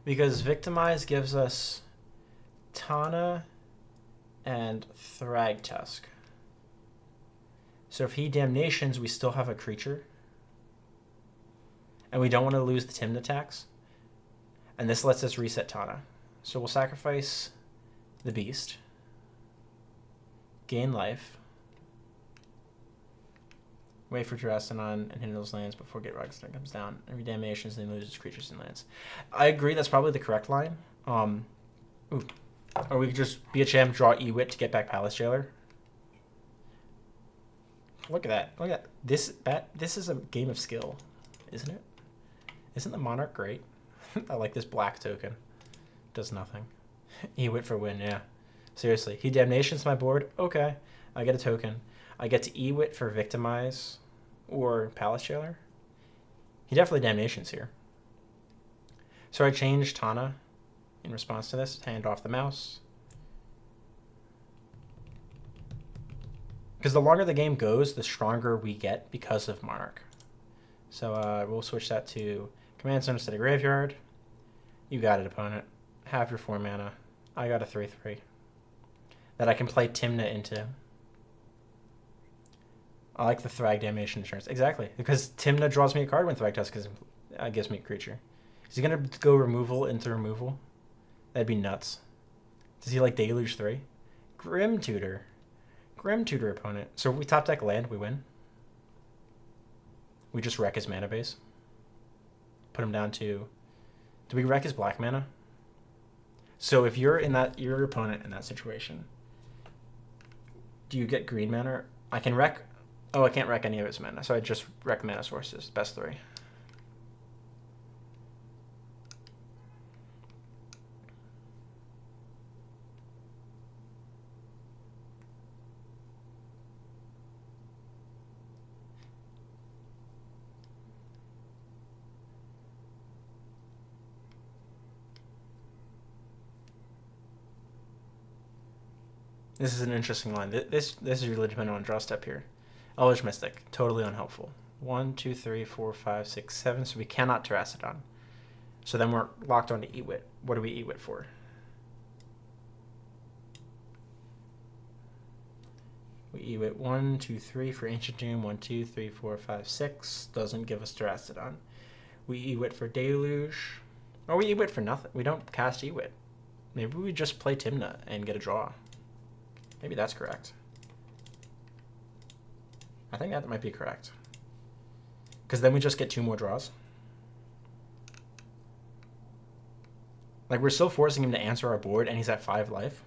Because Victimize gives us Tana and Thragtusk. So if he Damnations, we still have a creature. And we don't want to lose the Timna tax. And this lets us reset Tana. So we'll sacrifice the beast. Gain life. Wait for Pteranodon and hit those lands before Get Rocks comes down. Every Damnations, then loses creatures and lands. I agree, that's probably the correct line. Or we could just be a champ, draw Ewit to get back Palace Jailer. Look at that. Look at that. This is a game of skill, isn't it? Isn't the Monarch great? I like this black token. Does nothing. Ewit for win, yeah. Seriously. He Damnations my board? Okay. I get a token. I get to Ewit for Victimize or Palace Jailer. He definitely Damnations here. So I changed Tana in response to this. Hand off the mouse. Because the longer the game goes, the stronger we get because of Monarch. So we'll switch that to Command Zone instead of Graveyard. You got it, opponent. Have your 4 mana. I got a 3/3 that I can play Timna into. I like the Thrag Damnation Insurance. Exactly. Because Timna draws me a card when Thragtusk gives me a creature. Is he going to go removal into removal? That'd be nuts. Does he like Deluge 3? Grim Tutor. Grim Tutor opponent. So if we top deck land, we win. We just wreck his mana base. Put him down to... Do we wreck his black mana? So if you're in that, your opponent in that situation, do you get green mana? I can wreck. Oh, I can't wreck any of his mana, so I just wreck mana sources. Best 3. This is an interesting line. This is really dependent on draw step here. Elvish Mystic, totally unhelpful. 1, 2, 3, 4, 5, 6, 7. So we cannot Terracidon. So then we're locked on to Ewit. What do we Ewit for? We Ewit 1, 2, 3 for Ancient Doom. 1, 2, 3, 4, 5, 6. Doesn't give us Terracidon. We Ewit for Deluge. Or we Ewit for nothing. We don't cast Ewit. Maybe we just play Tymna and get a draw. Maybe that's correct. I think that might be correct. Because then we just get 2 more draws. Like, we're still forcing him to answer our board, and he's at 5 life.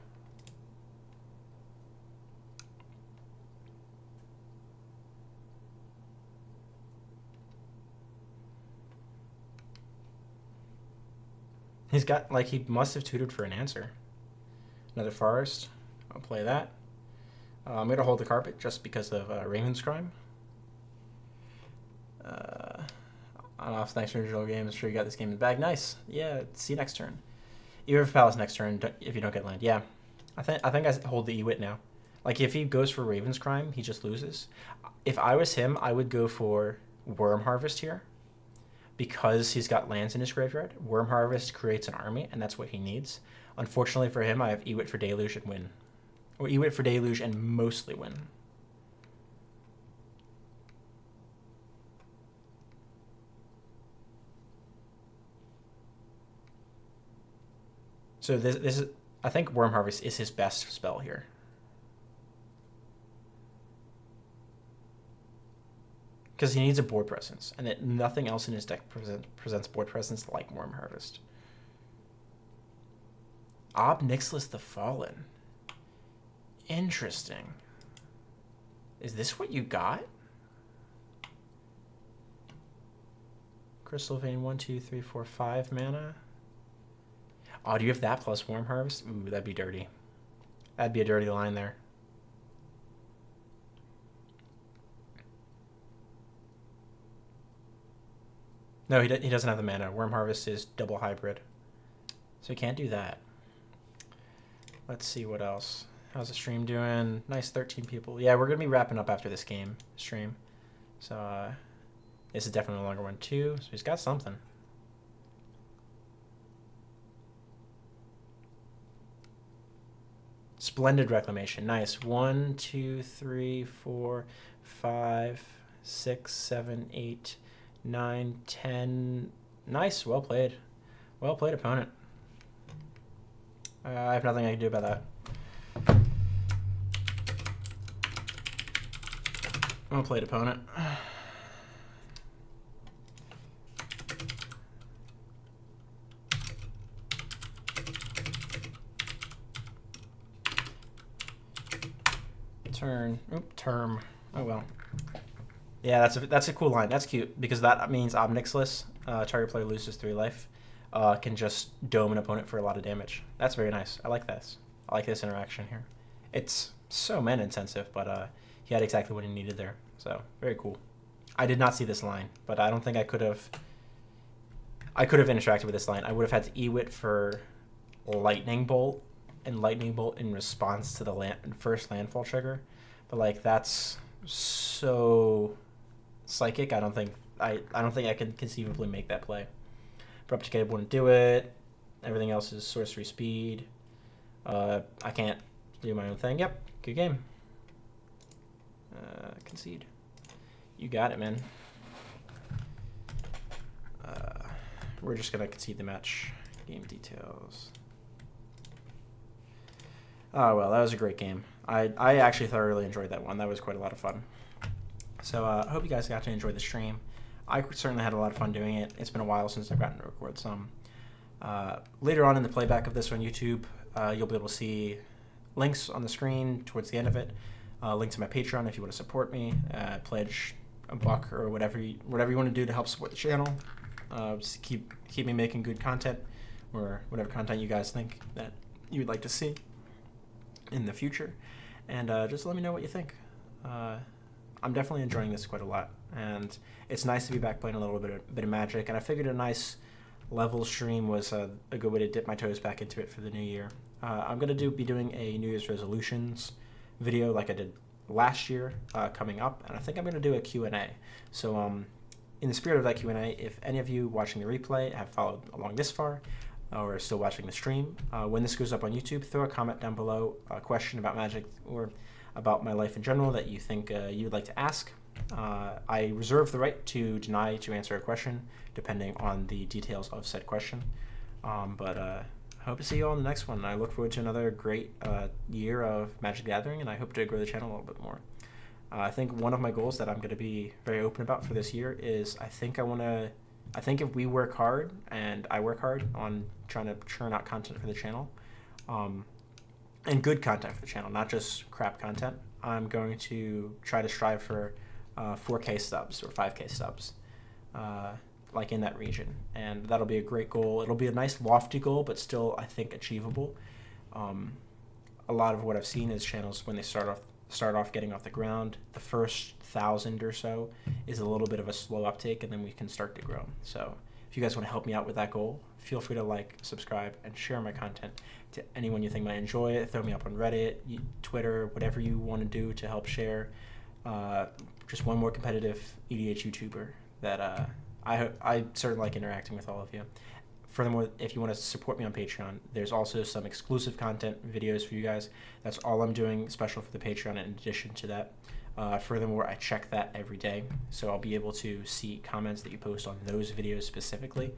He's got, like, he must have tutored for an answer. Another Forest. I'll play that. I'm going to hold the carpet just because of Raven's Crime. Off next turn, digital game. I'm sure you got this game in the bag. Nice. Yeah, see you next turn. Ewit for Palace next turn if you don't get land. Yeah, I think I hold the Ewit now. Like, if he goes for Raven's Crime, he just loses. If I was him, I would go for Worm Harvest here. Because he's got lands in his graveyard. Worm Harvest creates an army, and that's what he needs. Unfortunately for him, I have Ewit for Deluge and win. Or Ewit for Deluge and mostly win. So this is, I think Worm Harvest is his best spell here. Because he needs a board presence, and nothing else in his deck presents board presence like Worm Harvest. Ob Nixilis the Fallen. Interesting. Is this what you got? Crystal Vein, 1, 2, 3, 4, 5 mana. Oh, do you have that plus Worm Harvest? Ooh, that'd be dirty. That'd be a dirty line there. No, he doesn't have the mana. Worm Harvest is double hybrid. So he can't do that. Let's see what else. How's the stream doing? Nice, 13 people. Yeah, we're going to be wrapping up after this game stream. So this is definitely a longer one too. So he's got something. Splendid Reclamation. Nice. 1, 2, 3, 4, 5, 6, 7, 8, 9, 10. Nice. Well played. Well played, opponent. I have nothing I can do about that. Well played, opponent. Term. Oh well. Yeah, that's a cool line. That's cute because that means Ob Nixilis, target player loses 3 life, can just dome an opponent for a lot of damage. That's very nice. I like this. I like this interaction here. It's so mana intensive, but he had exactly what he needed there. So very cool. I did not see this line, but I don't think I could have. I could have interacted with this line. I would have had to Ewit for Lightning Bolt and Lightning Bolt in response to the first landfall trigger. But like that's so psychic. I don't think I could conceivably make that play. Abrupt Decay wouldn't do it. Everything else is sorcery speed. I can't do my own thing. Yep, good game. Concede. You got it, man. We're just gonna concede the match. Game details. Oh well, that was a great game. I actually thoroughly enjoyed that one. That was quite a lot of fun. So I hope you guys got to enjoy the stream. I certainly had a lot of fun doing it. It's been a while since I've gotten to record some. Later on in the playback of this on YouTube, you'll be able to see links on the screen towards the end of it. Link to my Patreon if you want to support me. Pledge $1 or whatever you want to do to help support the channel. Just keep me making good content, or whatever content you guys think that you would like to see in the future. And just let me know what you think. I'm definitely enjoying this quite a lot, and it's nice to be back playing a little bit of Magic. And I figured a nice level stream was a good way to dip my toes back into it for the new year. I'm gonna be doing a New Year's resolutions video like I did last year coming up, and I think I'm gonna do a Q&A. So in the spirit of that Q&A, if any of you watching the replay have followed along this far, or are still watching the stream, when this goes up on YouTube, throw a comment down below, a question about Magic or about my life in general that you think you'd like to ask. I reserve the right to deny to answer a question depending on the details of said question. But I hope to see you all in the next one. I look forward to another great year of Magic the Gathering, and I hope to grow the channel a little bit more. I think one of my goals that I'm going to be very open about for this year is I think if we work hard, and I work hard on trying to churn out content for the channel, and good content for the channel, not just crap content, I'm going to try to strive for 4K subs or 5K subs, like in that region. And that'll be a great goal. It'll be a nice lofty goal, but still, I think, achievable. A lot of what I've seen is channels, when they start off getting off the ground, the first 1,000 or so is a little bit of a slow uptake, and then we can start to grow. So if you guys want to help me out with that goal, feel free to like, subscribe, and share my content to anyone you think might enjoy it. Throw me up on Reddit, Twitter, whatever you want to do to help share. Just one more competitive EDH YouTuber that I certainly like interacting with all of you. Furthermore, if you want to support me on Patreon, there's also some exclusive content videos for you guys. That's all I'm doing special for the Patreon in addition to that. Furthermore, I check that every day, so I'll be able to see comments that you post on those videos specifically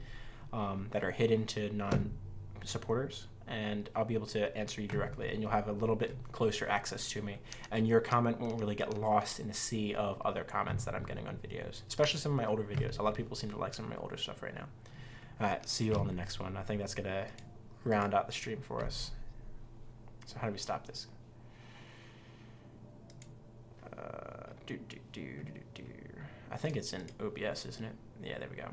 that are hidden to non-supporters, and I'll be able to answer you directly, and you'll have a little bit closer access to me, and your comment won't really get lost in the sea of other comments that I'm getting on videos, especially some of my older videos. A lot of people seem to like some of my older stuff right now. All right, see you all in the next one. I think that's going to round out the stream for us. So how do we stop this? I think it's in OBS, isn't it? Yeah, there we go.